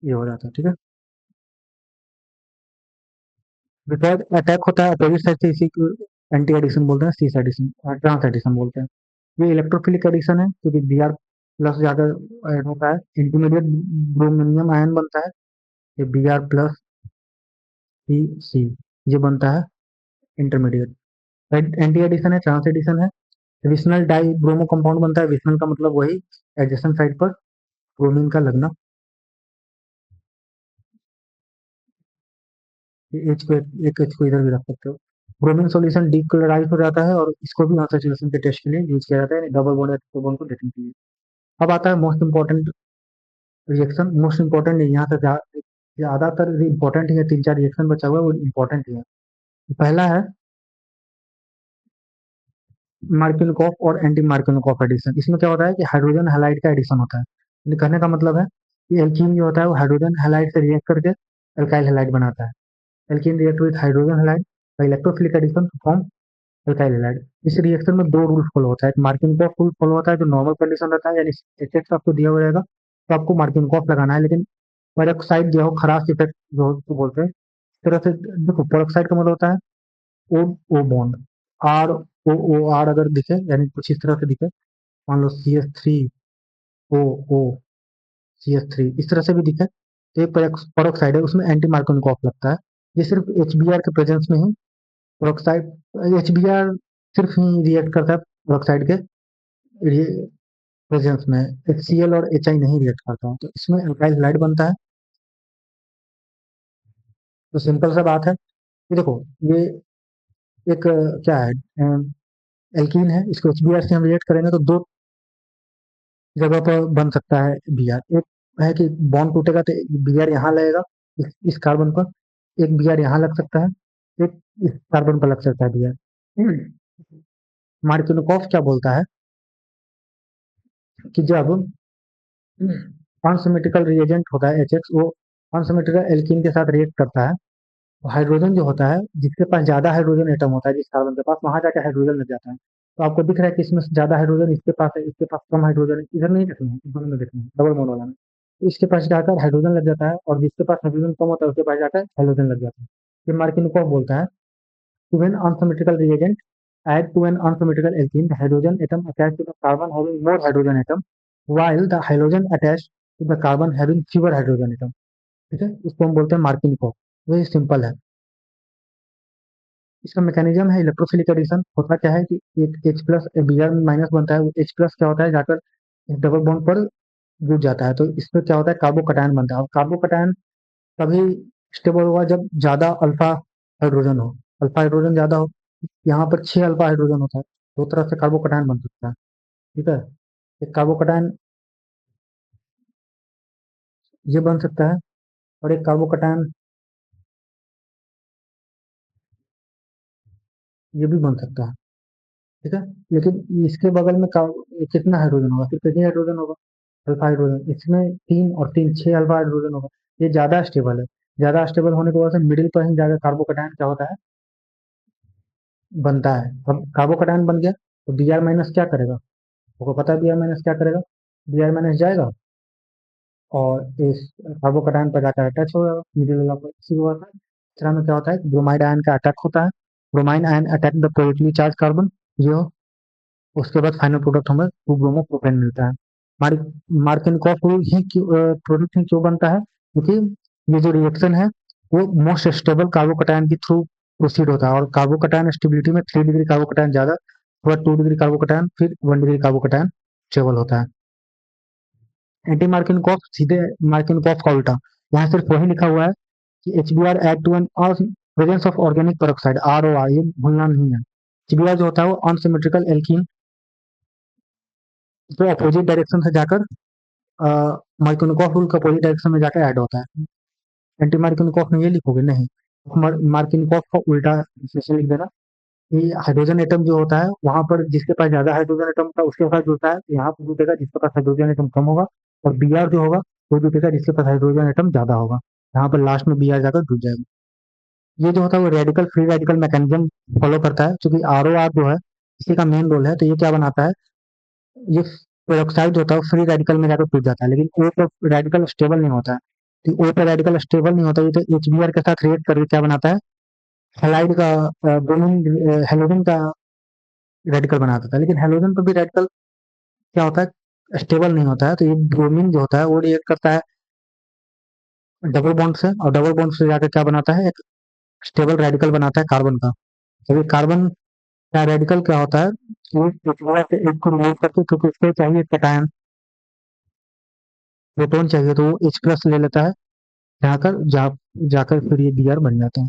ये हो जाता है। ठीक है। रिपेयर अटैक होता है अपोजिट साइड से, इसी को एंटी एडिशन बोलते हैं, सीस एडिशन, ट्रांस एडिशन बोलते हैं। ये इलेक्ट्रोफिलिक एडिशन है क्योंकि Br प्लस ज्यादा ऐड होता है, इंटरमीडिएट ब्रोमिनियम आयन बनता है, ये Br प्लस C ये बनता है इंटरमीडिएट। एंटी एडिशन है, ट्रांस एडिशन है। विशनल डाई ब्रोमो कंपाउंड बनता है, विशनल का मतलब वही एडजेसेंट साइड पर ब्रोमीन का लगना, एच को एक एच को इधर भी रख सकते हो। ब्रोमीन सॉल्यूशन डीक्लोराइज हो जाता है और इसको भी अनसैचुरेशन के टेस्ट के लिए यूज किया जाता है, डबल बॉन्ड या ट्रिपल बॉन्ड को देखने के लिए। अब आता है most important reaction, most important नहीं, यहाँ से ज्यादातर इंपॉर्टेंट ही है, तीन चार रिएक्शन बचा हुआ है वो इंपॉर्टेंट ही है। पहला है मार्किनकॉफ और एंटी मार्किनकॉफ एडिशन। इसमें क्या होता है कि हाइड्रोजन हैलाइड का एडिशन होता है। कहने का मतलब है कि एल्कीन जो होता है वो हाइड्रोजन हैलाइड से रिएक्ट करके अल्काइल हैलाइड बनाता है। Alkene react with hydrogen halide by electrophilic addition to form alkyl halide. इस रिएक्शन में दो रूल फॉलो होता है, एक मार्किनकॉफ रूल फॉलो होता है जो नॉर्मल कंडीशन रहता है, यानी एच आपको दिया हुआ रहेगा तो आपको मार्किनकॉफ लगाना है, लेकिन पेरोक्साइड जो है खराब इफेक्ट जो बोलते हैं इस तरह से। देखो पेरोक्साइड का मतलब होता है O O bond, R O O R अगर दिखे यानी कुछ इस तरह से दिखे, मान लो CH3 ओ ओ CH3 इस तरह से भी दिखे तो ये पेरोक्साइड है, उसमें एंटी मार्कोनिकॉफ लगता है। ये सिर्फ HBr के प्रेजेंस में ही पेरोक्साइड, HBr सिर्फ ही रिएक्ट करता है पेरोक्साइड के प्रेजेंस में, HCl और HI नहीं रिएक्ट करता, तो इसमें अल्काइल हैलाइड बनता है। तो सिंपल सा बात है कि देखो ये एक क्या है, एल्कीन है, इसको HBr से हम रिएक्ट करेंगे तो दो जगह पर बन सकता है Br। एक है कि बॉन्ड टूटेगा तो Br यहाँ लगेगा इस कार्बन पर, एक Br यहाँ लग सकता है, एक इस कार्बन पर लग सकता है Br। मार्टिनकोफ क्या बोलता है कि जब अनसिमेट्रिकल रिएजेंट होता है HX, वो अनसिमेट्रिकल एल्कीन के साथ रिएक्ट करता है, तो हाइड्रोजन जो होता है जिसके पास ज्यादा हाइड्रोजन एटम होता है जिस कार्बन के पास, वहां जाकर हाइड्रोजन लग जाता है। तो आपको दिख रहा है कि इसमें ज्यादा हाइड्रोजन इसके पास है, इसके पास कम हाइड्रोजन है, इधर नहीं देखना है, दोनों में देखना है, डबल बॉन्ड वाला में। तो इसके पास जाकर हाइड्रोजन लग जाता है और जिसके पास हाइड्रोजन कम होता है उसके पास जाकर हाइड्रोजन लग जाता है। ये मार्किनकोफ बोलता है to an unsymmetrical reagent add to an unsymmetrical alkene the hydrogen atom attached to the carbon having more hydrogen atom while the halogen attached to the carbon having fewer hydrogen atom। ठीक है, इसको हम बोलते हैं मार्किनकोफ। वही simple है। इसका mechanism है इलेक्ट्रोफिलिक एडिशन। होता क्या है कि एक H प्लस Br माइनस बनता है, वो H प्लस क्या होता है जाकर इस डबल बॉन्ड पर जुड़ जाता है, तो इसमें क्या होता है कार्बोकटायन बनता है। और कार्बोकटायन तभी स्टेबल होगा जब ज्यादा अल्फा हाइड्रोजन हो, अल्फा हाइड्रोजन ज्यादा हो। यहाँ पर 6 अल्फा हाइड्रोजन होता है, दो तरह से कार्बोकटायन बन सकता है। ठीक है, एक कार्बोकटायन ये बन सकता है और एक कार्बोकटायन ये भी बन सकता है। ठीक है, लेकिन इसके बगल में कितना हाइड्रोजन होगा, सिर्फ एक ही हाइड्रोजन होगा, अल्फा हाइड्रोजन। इसमें 3 और 3 6 अल्फा हाइड्रोजन होगा। ये ज्यादा स्टेबल है, ज्यादा स्टेबल होने की वजह से मिडिल पर ही जाकर कार्बोकटायन क्या होता है बनता है। अब कार्बोकटायन बन गया तो Br माइनस क्या करेगा, आपको पता है Br माइनस क्या करेगा, Br माइनस जाएगा और इस कार्बोकटायन पर जाकर अटैच हो जाएगा मिडिल वाला पर। इसी वजह से इस तरह में क्या होता है कि ब्रोमाइड आयन का अटैक होता है। Bromide ion attack the positively charge carbon, जो उसके बाद फाइनल प्रोडक्ट हमें 2 ब्रोमो प्रोपेन मिलता है। मार्किनकॉफ रूल ही प्रोडक्ट ही क्यों बनता है, क्योंकि ये जो रिएक्शन है वो मोस्ट स्टेबल कार्बोकटायन के थ्रू प्रोसीड होता है, और कार्बोकटायन स्टेबिलिटी में 3 डिग्री कार्बोकटायन ज्यादा, थोड़ा 2 डिग्री कार्बोकटायन, फिर 1 डिग्री कार्बोकटायन स्टेबल होता है। एंटी मार्किनकॉफ सीधे मार्किनकॉफ का उल्टा, यहाँ सिर्फ वही लिखा हुआ है कि HBr add to an presence of organic peroxide ROR, ये भूलना नहीं है। HBr जो होता है वो अनसिमेट्रिकल एल्कीन जो अपोजिट डायरेक्शन से जाकर मार्किनकॉफ रूल के अपोजिट डायरेक्शन में जाकर ऐड होता है। एंटी मार्किनकॉफ में ये लिखोगे नहीं, मार्किनकॉफ का उल्टा डिफिनेशन लिख देना कि हाइड्रोजन एटम जो होता है वहां पर जिसके पास ज्यादा हाइड्रोजन एटम का उसके साथ जुड़ता है, तो यहाँ पर जुटेगा जिसके पास हाइड्रोजन एटम कम होगा, और Br जो होगा वो जुटेगा जिसके पास हाइड्रोजन एटम ज्यादा होगा, यहाँ पर लास्ट में Br जाकर जुट जाएगा। ये जो होता है वो radical free radical mechanism follow करता है, क्योंकि ROR जो है इसी का मेन रोल है। तो ये क्या बनाता है, ये पेरोक्साइड होता है फ्री रेडिकल में जाकर टूट जाता है, लेकिन ओ पे रेडिकल स्टेबल नहीं होता है। तो ओ पे रेडिकल स्टेबल नहीं होता, ये तो HBr के साथ रिएक्ट करके क्या बनाता है हेलाइड का ब्रोमीन हेलोजन का रेडिकल बना देता है। लेकिन हेलोजन पर भी रेडिकल क्या होता है स्टेबल नहीं होता है, तो ये ब्रोमीन जो होता है वो रिएक्ट करता है डबल बॉन्ड से, और डबल बॉन्ड से जाकर क्या बनाता है एक स्टेबल रेडिकल बनाता है कार्बन का। तो कार्बन का रेडिकल क्या होता है, वो एक से एक को रिमूव करके, क्योंकि उसको चाहिए कैटायन, प्रोटॉन चाहिए तो वो H प्लस ले लेता है, जाकर फिर ये Br बन जाते हैं।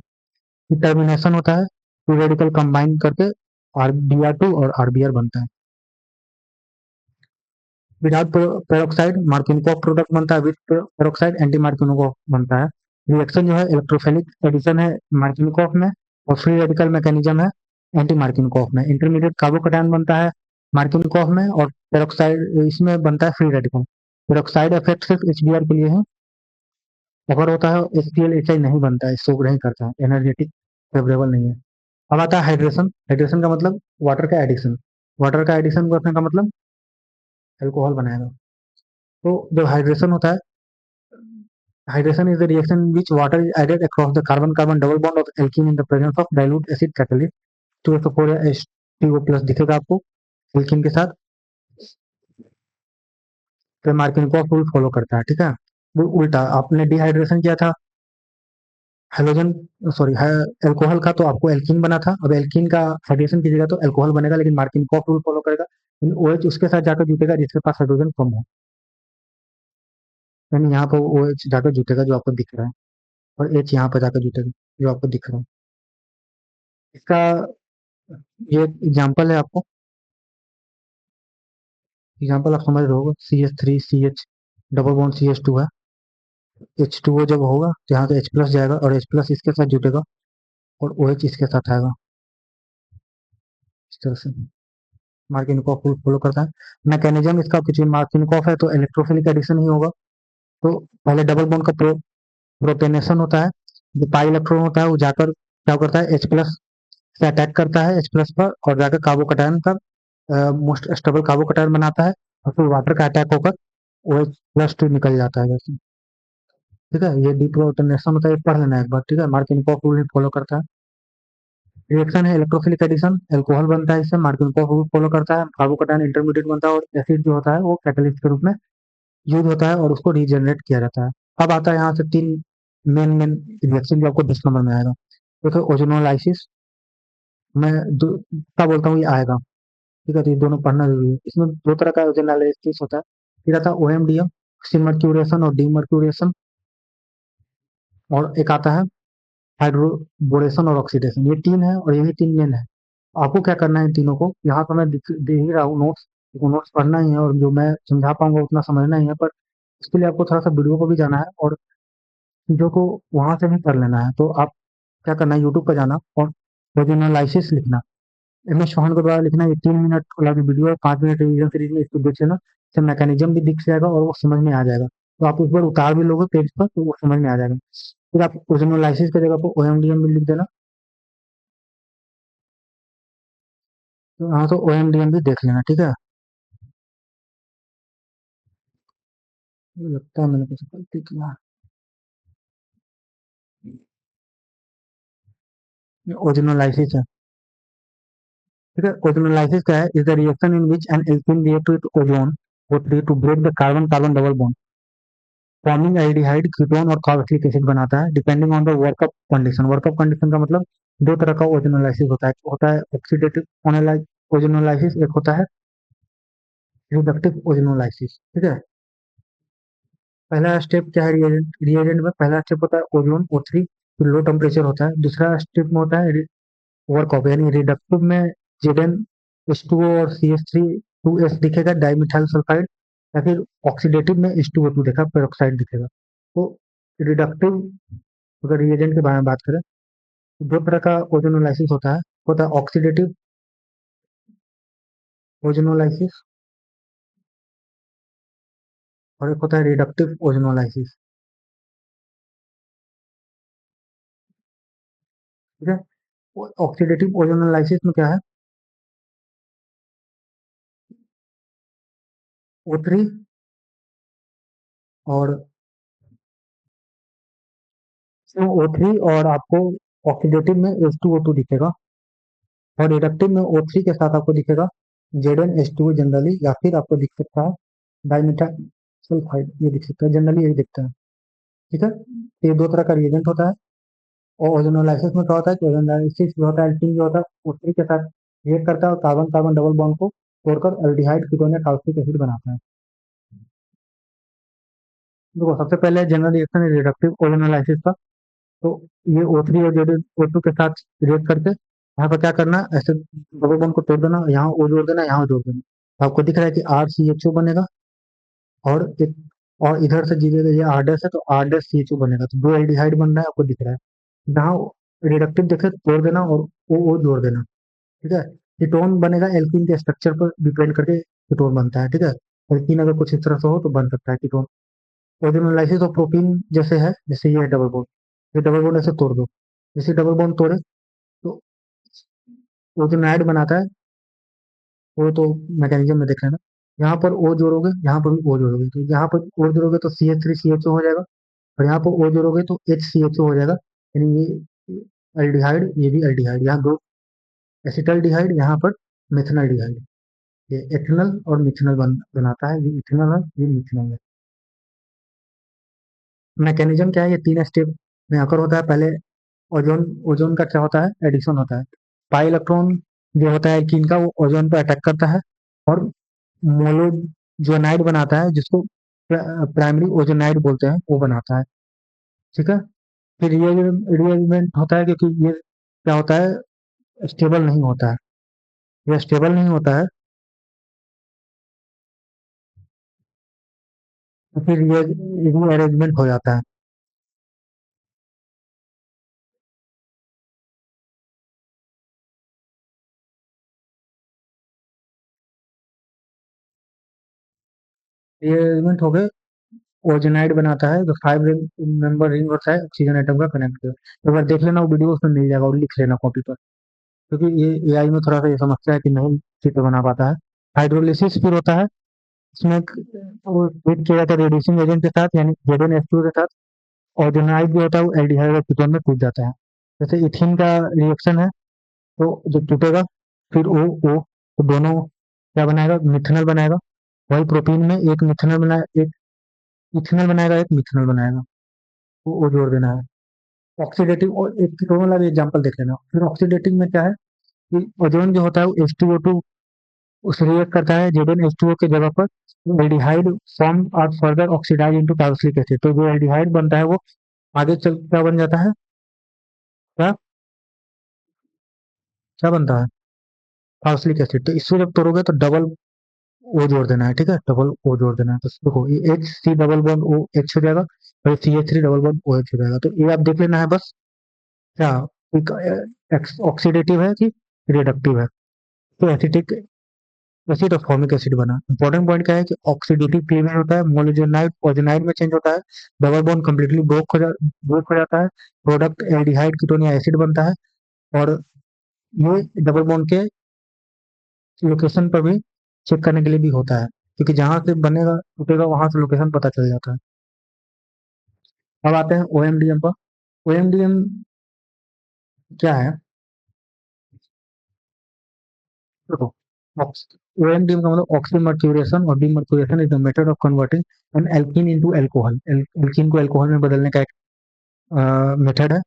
फिर टर्मिनेशन होता है, टू रेडिकल कंबाइन करके Br2 और Rbr बनता है। विदाउट पेरोक्साइड मार्किनकॉफ प्रोडक्ट बनता है, विद पेरोक्साइड एंटी मार्किनकॉफ बनता है। रिएक्शन जो है इलेक्ट्रोफिलिक एडिशन है मार्किनकॉफ में, और फ्री रेडिकल मैकेनिज्म है एंटी मार्किनकॉफ में। इंटरमीडिएट कार्बोकैटायन बनता है मार्किनकॉफ में, और पेरोक्साइड इसमें बनता है फ्री रेडिकल। पेरोक्साइड इफेक्ट सिर्फ HBr के लिए है, अगर होता है HCl HI नहीं बनता है, सोख नहीं करता है, एनर्जेटिक फेवरेबल नहीं है। अब आता है हाइड्रेशन। हाइड्रेशन का मतलब वाटर का एडिशन। वाटर का एडिशन करने का मतलब अल्कोहल बनाएगा। तो जब हाइड्रेशन होता है, hydration is the reaction in which water is added across the carbon-carbon double bond of alkene in the presence of dilute acid catalyst। 2SO4 या H2O प्लस दिखेगा आपको एल्कीन के साथ। फिर मार्किनकॉफ रूल फॉलो करता है, ठीक है। वो उल्टा, आपने डिहाइड्रेशन किया था हेलोजन, सॉरी एल्कोहल का, तो आपको एल्कीन बना था। अब एल्कीन का हाइड्रेशन कीजिएगा तो एल्कोहल बनेगा, लेकिन मार्किनकॉफ रूल फॉलो करेगा। OH उसके साथ जाकर जुटेगा जिसके पास हाइड्रोजन कम हो, यानी यहाँ पर OH जाकर जुटेगा जो आपको दिख रहा है, और H यहाँ पर जाकर जुटेगा जो आपको दिख रहा है। इसका ये एग्जाम्पल है आपको, एग्जाम्पल आप समझ रहे होगे। CH3CH डबल बॉन्ड CH2 है। H2O जब होगा तो यहाँ से H प्लस जाएगा, और H प्लस इसके साथ जुटेगा, और OH इसके साथ आएगा, इस तरह से मार्किनकॉफ रूल फॉलो करता है। मैकेनिज्म इसका कुछ मार्किनकॉफ है तो इलेक्ट्रोफिलिक एडिशन ही होगा। तो पहले डबल बॉन्ड का प्रोटेनेशन होता है, जो पाई इलेक्ट्रॉन होता है वो जाकर क्या करता है, H प्लस से अटैक करता है H प्लस पर, और जाकर कार्बोकैटायन का मोस्ट स्टेबल कार्बोकैटायन बनाता है, और फिर वाटर का अटैक होकर OH प्लस टू निकल जाता है वैसे। ठीक है, ये डिप्रोटोनेशन होता है, ये पढ़ लेना एक बार, ठीक है। मार्किनकॉफ रूल फॉलो करता है। रिएक्शन है इलेक्ट्रोफिलिक एडिशन, अल्कोहल बनता है इससे, मार्किनकॉफ रूल फॉलो करता है। कार्बोकैटायन इंटरमीडिएट बनता है, और एसिड जो होता है वो कैटलिस्ट के रूप में यूज होता है, और उसको रीजनरेट किया जाता है। अब आता है यहाँ से तीन मेन मेन रिएक्शन जो आपको 10 नंबर में आएगा। देखो ओजोनोलाइसिस, मैं क्या बोलता हूँ ये आएगा, ठीक है। तो ये दोनों पढ़ना जरूरी है। इसमें दो तरह का ओजोनोलाइसिस होता है। फिर आता है OMDM, सिमर्क्यूरेशन और डीमर्क्यूरेशन, और एक आता है हाइड्रोबोरेशन और ऑक्सीडेशन। ये तीन है, और यही तीन मेन है। आपको क्या करना है इन तीनों को, यहाँ तो मैं दे ही रहा हूँ नोट्स, नोट्स पढ़ना ही है, और जो मैं समझा पाऊंगा उतना समझना ही है। पर इसके लिए आपको थोड़ा सा वीडियो को भी जाना है, और चीज़ों को वहां से भी कर लेना है। तो आप क्या करना है, यूट्यूब पर जाना और ओजोनोलाइसिस लिखना, MS चौहान के द्वारा लिखना। ये 3 मिनट वाला भी वीडियो है, 5 मिनट रिवीजन सीरीज में, इसको देख लेना। इससे मैकेनिज्म भी दिख जाएगा और वो समझ में आ जाएगा। तो आप उस पर उतार भी लोगे पेज पर तो वो समझ में आ जाएगा। फिर आप ओजोनोलाइसिस की जगह पर OMDM भी लिख देना। तो हाँ, तो OMDM भी देख लेना, ठीक है। मुझे लगता है मैंने कुछ गलती किया। ओजोनोलाइसिस है, ठीक है। ओजोनोलाइसिस क्या है, is the reaction in which an alkene react with ozone O3 to break the carbon carbon double bond, forming aldehyde, ketone और कार्बोक्सिलिक एसिड बनाता है, depending on the workup condition. Workup condition का मतलब दो तरह का ओजोनोलाइसिस होता है। एक होता है ऑक्सीडेटिव ओजोनोलाइसिस, एक होता है रिडक्टिव ओजोनोलाइसिस, ठीक है। पहला स्टेप क्या है, रिएजेंट रिएजेंट में पहला स्टेप होता है ओजोन O3, फिर लो टेम्परेचर होता है। दूसरा स्टेप में होता है वर्कअप, यानी रिडक्टिव में Zn H2O और CH3 2S दिखेगा, डाइमिथाइल सल्फाइड, या फिर ऑक्सीडेटिव में H2O2 देखा, पेरोक्साइड दिखेगा। तो रिडक्टिव, अगर रिएजेंट के बारे में बात करें, तो दो तरह का ओजोनोलाइसिस होता है ऑक्सीडेटिव ओजोनोलाइसिस, और एक होता है रिडक्टिव ओजोनोलाइसिस, ठीक है। ऑक्सीडेटिव ओजोनोलाइसिस में क्या है, O3, और O3, और आपको ऑक्सीडेटिव में H2O2 दिखेगा, और रिडक्टिव में O3 के साथ आपको दिखेगा ZnH2O जनरली, या फिर आपको दिख सकता है डाइमिथाइल सल्फाइड, ये दिख सकता है, जनरली यही दिखता है, ठीक है। तो ये दो तरह का रिएजेंट होता है। और ओजोनोलाइसिस में क्या होता है कि ओजोनोलाइसिस जो होता है, एल्कीन जो होता है O3 के साथ रिएक्ट करता है, और कार्बन कार्बन डबल बॉन्ड को तोड़कर एल्डिहाइड कीटोन या कार्बोक्सिलिक एसिड बनाता है। देखो सबसे पहले जनरल रिएक्शन है रिडक्टिव ओजोनोलाइसिस का। तो ये O3 और O2 के साथ रिएक्ट करके यहाँ पर क्या करना, ऐसे डबल बॉन्ड को तोड़ देना, यहाँ O जोड़ देना, यहाँ O जोड़ देना। तो आपको दिख रहा है कि RCHO बनेगा, और एक और इधर से जीविएगा, ये R डैश है तो R डैश CHO बनेगा, तो दो एल्डिहाइड बन रहा है आपको दिख रहा है। जहाँ रिडक्टिव देखे तोड़ देना और O जोड़ देना। ठीक है। कीटोन बनेगा एल्कीन के स्ट्रक्चर पर डिपेंड करके कीटोन बनता है। ठीक है। एल्कीन अगर कुछ इस तरह से हो तो बन सकता है कीटोन। ओजोनोलाइसिस और प्रोटीन जैसे है, जैसे ये है डबल बॉन्ड, ये डबल बॉन्ड ऐसे तोड़ दो। जैसे डबल बॉन्ड तोड़े तो ओजोनाइड बनाता है, वो तो मैकेनिज्म में देख लेना। यहाँ पर O जोड़ोगे, यहाँ पर भी O जोड़ोगे, तो यहाँ पर O जोड़ोगे तो CH3CHO हो जाएगा, और यहाँ पर O जोड़ोगे तो HCHO हो जाएगा। यानी ये एल्डिहाइड, ये भी एल्डिहाइड, यहाँ दो एसिटल्डिहाइड, यहाँ पर मिथनल्डिहाइड। ये एथेनॉल और मिथेनॉल बनाता है, ये इथेनॉल है, ये मिथेनॉल है। मैकेनिज्म क्या है, ये तीन स्टेप में आकर होता है। पहले ओजोन ओजोन का क्या होता है, एडिशन होता है। पाई इलेक्ट्रॉन जो होता है एल्कीन का, वो ओजोन पर अटैक करता है और मोनोजोनाइड बनाता है, जिसको प्राइमरी ओजोनाइड बोलते हैं, वो बनाता है। ठीक है। फिर रीएरेंजमेंट होता है, क्योंकि ये क्या होता है, स्टेबल नहीं होता है, ये स्टेबल नहीं होता है, तो फिर ये रीअरेंजमेंट हो जाता है। रीअरेंजमेंट हो गए, ओजेनाइड बनाता है, जो फाइव रिंग मेंबर रिंग होता है ऑक्सीजन एटम का कनेक्ट किया। एक बार देख लेना वो वीडियो, उसमें मिल जाएगा, और लिख लेना कॉपी पर, क्योंकि ये एआई में थोड़ा सा ये समस्या है कि नहीं चित्र बना पाता है। हाइड्रोलिसिस फिर होता है, इसमें वो ट्रीट किया जाता है रेड्यूसिंग एजेंट के साथ, यानी ZnH2 के साथ। ओजेनाइड जो होता है वो एल्डिहाइड और कीटोन में टूट जाता है। जैसे इथिन का रिएक्शन है, तो जो टूटेगा, फिर O तो दोनों क्या बनाएगा, मिथेनॉल बनाएगा। वही प्रोटीन में एक मिथेनॉल बना, एक इथेनॉल बनाएगा, एक मिथेनॉल बनाएगा, वो जोड़ देना है। ऑक्सीडेटिव, और एक कीटोन वाला भी एग्जांपल देख लेना। फिर ऑक्सीडेटिव में क्या है कि ओजोन जो होता है वो H2O2 उस रिएक्ट करता है ZnH2O के जगह पर, एल्डिहाइड फॉर्म और further oxidize into carboxylic acid. तो जो एल्डिहाइड बनता है वो आगे चल क्या बन जाता है, क्या क्या बनता है, कार्बोक्सिलिक एसिड। तो इसको जब तोड़ोगे तो डबल ओ जोड़ देना है। ठीक है, डबल ओ जोड़ देना है। तो देखो ये HC डबल बॉन्ड OH हो जाएगा, और CH3 डबल बॉन्ड OH हो जाएगा। तो ये आप देख लेना है बस, क्या ऑक्सीडेटिव है कि रिडक्टिव है। तो एसिटिक एसिड और फॉर्मिक एसिड बना। इंपॉर्टेंट पॉइंट क्या है कि ऑक्सीडेटिव क्लीवेज होता है, मोनोजेनाइड ओजेनाइड में चेंज होता है, डबल बॉन्ड कंप्लीटली ब्रोक हो जाता है, प्रोडक्ट एल्डिहाइड कीटोन या एसिड बनता है। और ये डबल बॉन्ड के लोकेशन पर भी चेक करने के लिए भी होता है, क्योंकि जहां से बनेगा टूटेगा वहां से लोकेशन पता चल जाता है। अब आते हैं OMDM पर। OMDM क्या है, देखो OMDM का मतलब ऑक्सीमर्क्यूरेशन और demercuration is the method of converting N alkene into alcohol. Alkene को अल्कोहल में बदलने का एक मेथड है।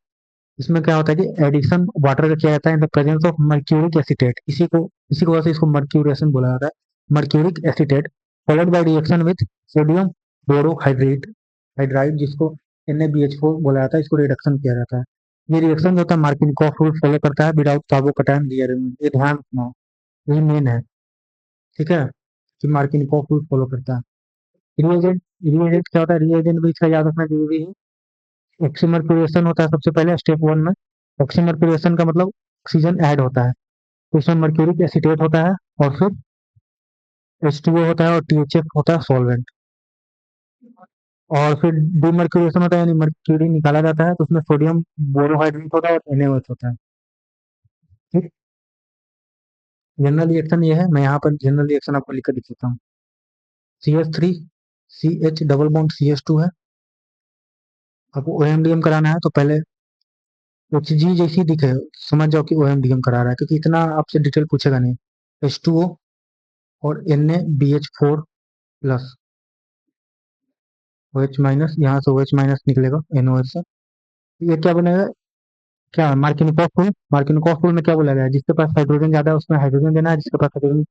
इसमें क्या होता है कि एडिशन वाटर का किया जाता है in the presence of mercuric acetate. इसी को वजह से इसको मर्क्यूरेशन बोला जाता है, mercuric acetate, followed by reaction with sodium borohydrate hydride, जिसको NaBH4 बोला जाता है। इसको रिडक्शन किया जाता है। ये रिएक्शन जो होता है मार्किनकॉफ रूल फॉलो करता है विदाउट कार्बोकैटायन रीअरेंजमेंट। ये ध्यान रखना, यही मेन है। ठीक है, कि मार्किनकॉफ रूल फॉलो करता है। रिएजेंट रिएजेंट क्या होता है, रिएजेंट भी इसका याद रखना जरूरी है। ऑक्सीमर्क्यूरेशन होता है सबसे पहले स्टेप वन में। ऑक्सीमर्क्यूरेशन का मतलब ऑक्सीजन ऐड होता है, तो इसमें मर्क्यूरिक एसिटेट होता है, और फिर H2O होता है, और THF होता है सॉल्वेंट। और फिर डीमर्क्यूरेशन होता है, यानी मर्क्यूरी निकाला जाता है, तो उसमें सोडियम बोरोहाइड्रेट होता है और NaOH होता है। ठीक। जनरल रिएक्शन ये है, मैं यहाँ पर जनरल रिएक्शन आपको लिख कर दिख देता हूँ। CH3 CH double bond CH2 है। आपको OMDM कराना है तो पहले HG जैसी दिखे समझ जाओ कि OMDM करा रहा है, क्योंकि इतना आपसे डिटेल पूछेगा नहीं। H2O और NaBH4 प्लस, OH माइनस, यहाँ से OH माइनस निकलेगा NOH से। ये क्या बनेगा, क्या मार्किनकॉफ रूल में क्या बोला गया है, जिसके पास हाइड्रोजन ज्यादा है उसमें हाइड्रोजन देना है, जिसके पास हाइड्रोजन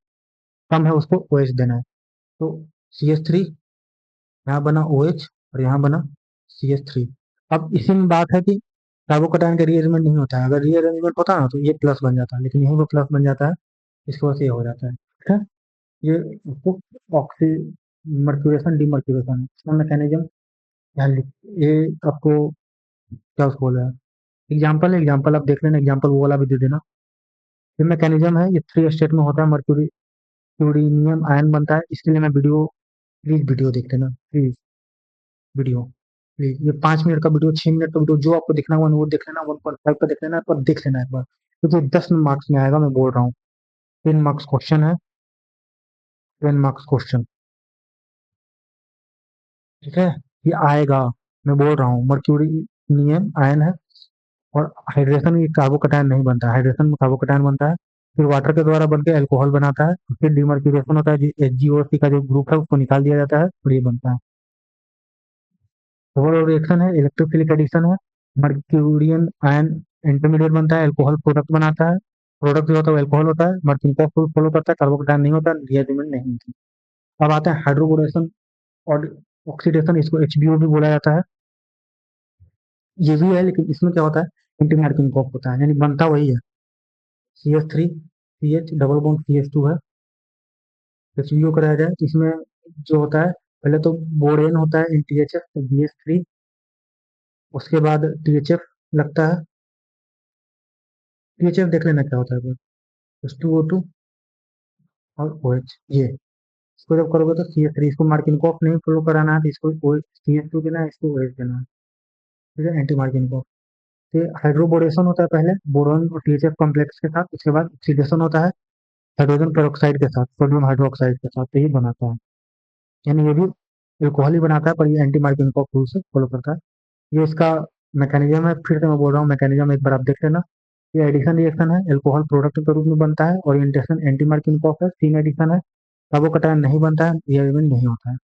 कम है उसको OH देना है। तो CH3 यहाँ बना OH, और यहाँ बना CH3। अब इसी में बात है कि कार्बोकैटायन का रीअरेंजमेंट नहीं होता है, अगर रीअरेंजमेंट होता ना तो ये प्लस बन जाता है, लेकिन यहीं पे प्लस बन जाता है, इसकी वजह से ये हो जाता है, ठीक है। ये ऑक्सी मर्क्यूरेशन डीमर्क्यूरेशन है, इसका मैकेनिज्म यहाँ ये आपको क्या उसको बोला है, एग्जाम्पल आप देख लेना, एग्जाम्पल वो वाला भी दे देना। ये मैकेनिज्म है, ये 3 स्टेट में होता है, मर्क्यूरी यूरेनियम आयन बनता है, इसके लिए मैं वीडियो, प्लीज वीडियो देख लेना प्लीज, वीडियो प्लीज, ये 5 मिनट का वीडियो, 6 मिनट का वीडियो, जो आपको देखना हुआ वो देख लेना, 1.5 का देख लेना, पर देख लेना एक बार, क्योंकि 10 मार्क्स में आएगा, मैं बोल रहा हूँ। 10 मार्क्स क्वेश्चन है, 10 मार्क्स क्वेश्चन, ठीक है, ये आएगा, मैं बोल रहा हूँ। मर्क्यूरिनियम आयन है, और हाइड्रेशन में कार्बोकैटायन नहीं बनता है, हाइड्रेशन में कार्बोकैटायन बनता है, फिर वाटर के द्वारा बनकर अल्कोहल बनाता है, फिर डिमर्क्यूरेशन होता है, HgOC का जो ग्रुप है उसको निकाल दिया जाता है और ये बनता है। ओवरऑल रिएक्शन है, इलेक्ट्रोफिलिक एडिशन है, मर्क्यूरियन आयन इंटरमीडिएट बनता है, अल्कोहल प्रोडक्ट बनाता है, प्रोडक्ट जो होता है वो अल्कोहल होता है, मर्क्यूरियन फॉलो करता है, कार्बोकैटायन नहीं होता, रिएरेंजमेंट नहीं होती। अब आता है हाइड्रोबोरेशन और ऑक्सीडेशन, इसको HBO भी बोला जाता है, ये भी है, लेकिन इसमें क्या होता है, एंटी मार्किंग कॉफ होता है, यानी बनता वही है, CH3 CH double bond CH2 है। HBO कराया जाए तो इसमें जो होता है, पहले तो बोरेन होता है NTHF, तो BH3, उसके बाद THF लगता है, THF देख लेना क्या होता है, H2O2 और OH, ये इसको जब करोगे तो CH3, इसको मार्किन कॉफ नहीं फॉलो कराना है, तो इसको CH2 देना है, इसको OH देना है, ठीक है, एंटी मार्किन कॉफ। फिर हाइड्रोबोरेशन होता है पहले बोरॉन और THF कॉम्प्लेक्स के साथ, उसके बाद ऑक्सीडेशन होता है हाइड्रोजन पेरोक्साइड के साथ, सोडियम हाइड्रोक्साइड के साथ, तो ये बनाता है, यानी ये भी अल्कोहल ही बनाता है, पर ये एंटी मार्किन कॉफ रूल से फॉलो करता है। ये इसका मैकेनिज्म है, फिर से मैं बोल रहा हूँ, मैकेनिज्म एक बार आप देख लेना। ये एडिशन रिएक्शन है, अल्कोहल प्रोडक्ट के रूप में बनता है, ओरिएंटेशन एंटी मार्किन कॉफ है, सीन एडिशन है, कार्बोकैटायन नहीं बनता है, रिएरेंजमेंट नहीं होता है।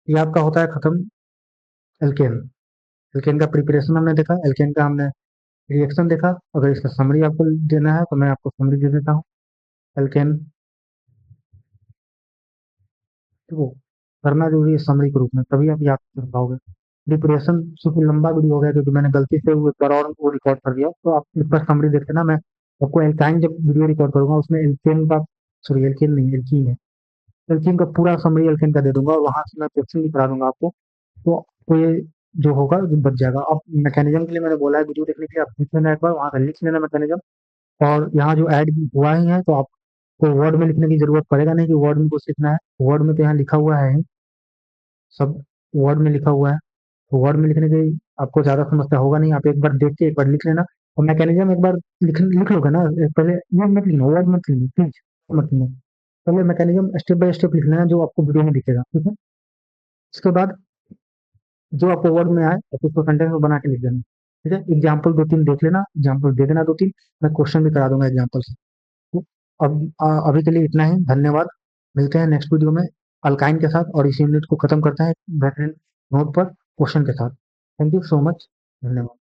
ये आपका होता है खत्म, एल्केन। एल्केन का प्रिपरेशन हमने देखा, एल्केन का हमने रिएक्शन देखा, अगर इसका समरी आपको देना है तो मैं आपको समरी दे देता हूँ। एल्केन, देखो करना जरूरी है समरी के रूप में, तभी आप याद कर पाओगे। डिप्रेशन चूंकि लंबा वीडियो हो गया, क्योंकि मैंने गलती से वो एक बार और वो रिकॉर्ड कर दिया, तो आप इस पर समरी देख लेना। मैं आपको एल्काइन जब वीडियो रिकॉर्ड करूंगा उसमें एल्केन का, सॉरी एल्केन नहीं, एल्कीन है, एल्कीन का पूरा समरी एल्केन का दे दूंगा, और वहां से मैं क्वेश्चन भी करा दूंगा आपको, तो ये जो होगा वो बच जाएगा। अब मैकेनिज्म के लिए मैंने बोला है वीडियो देखने के लिए, आप लिख लेना, एक बार वहां से लिख लेना मैकेनिज्म, और यहाँ जो ऐड हुआ ही है तो आपको वर्ड में लिखने की जरूरत पड़ेगा नहीं कि वर्ड में कुछ लिखना है, वर्ड में तो यहाँ लिखा हुआ है ही, सब वर्ड में लिखा हुआ है, तो वर्ड में लिखने की आपको ज़्यादा समस्या होगा नहीं, आप एक बार देख के एक बार लिख लेना, और मैकेनिज्म एक बार लिख लोगे ना, पहले ये मत लिखना, वर्ड मत लिखना प्लीज, मत लिखना, पहले मैकेनिज्म स्टेप बाय स्टेप लिख लेना जो आपको वीडियो में दिखेगा, ठीक है। उसके बाद जो आपको वर्ड में आए आप उसको सेंटेंस में बना के लिख देना, ठीक है। एग्जाम्पल 2-3 देख लेना, एग्जाम्पल दे देना 2-3, मैं क्वेश्चन भी करा दूंगा एग्जाम्पल से। तो अभी के लिए इतना ही, धन्यवाद। मिलते हैं नेक्स्ट वीडियो में अल्काइन के साथ, और इस यूनिट को खत्म करते हैं बेहतरीन नोट पर क्वेश्चन के साथ। थैंक यू सो मच, धन्यवाद।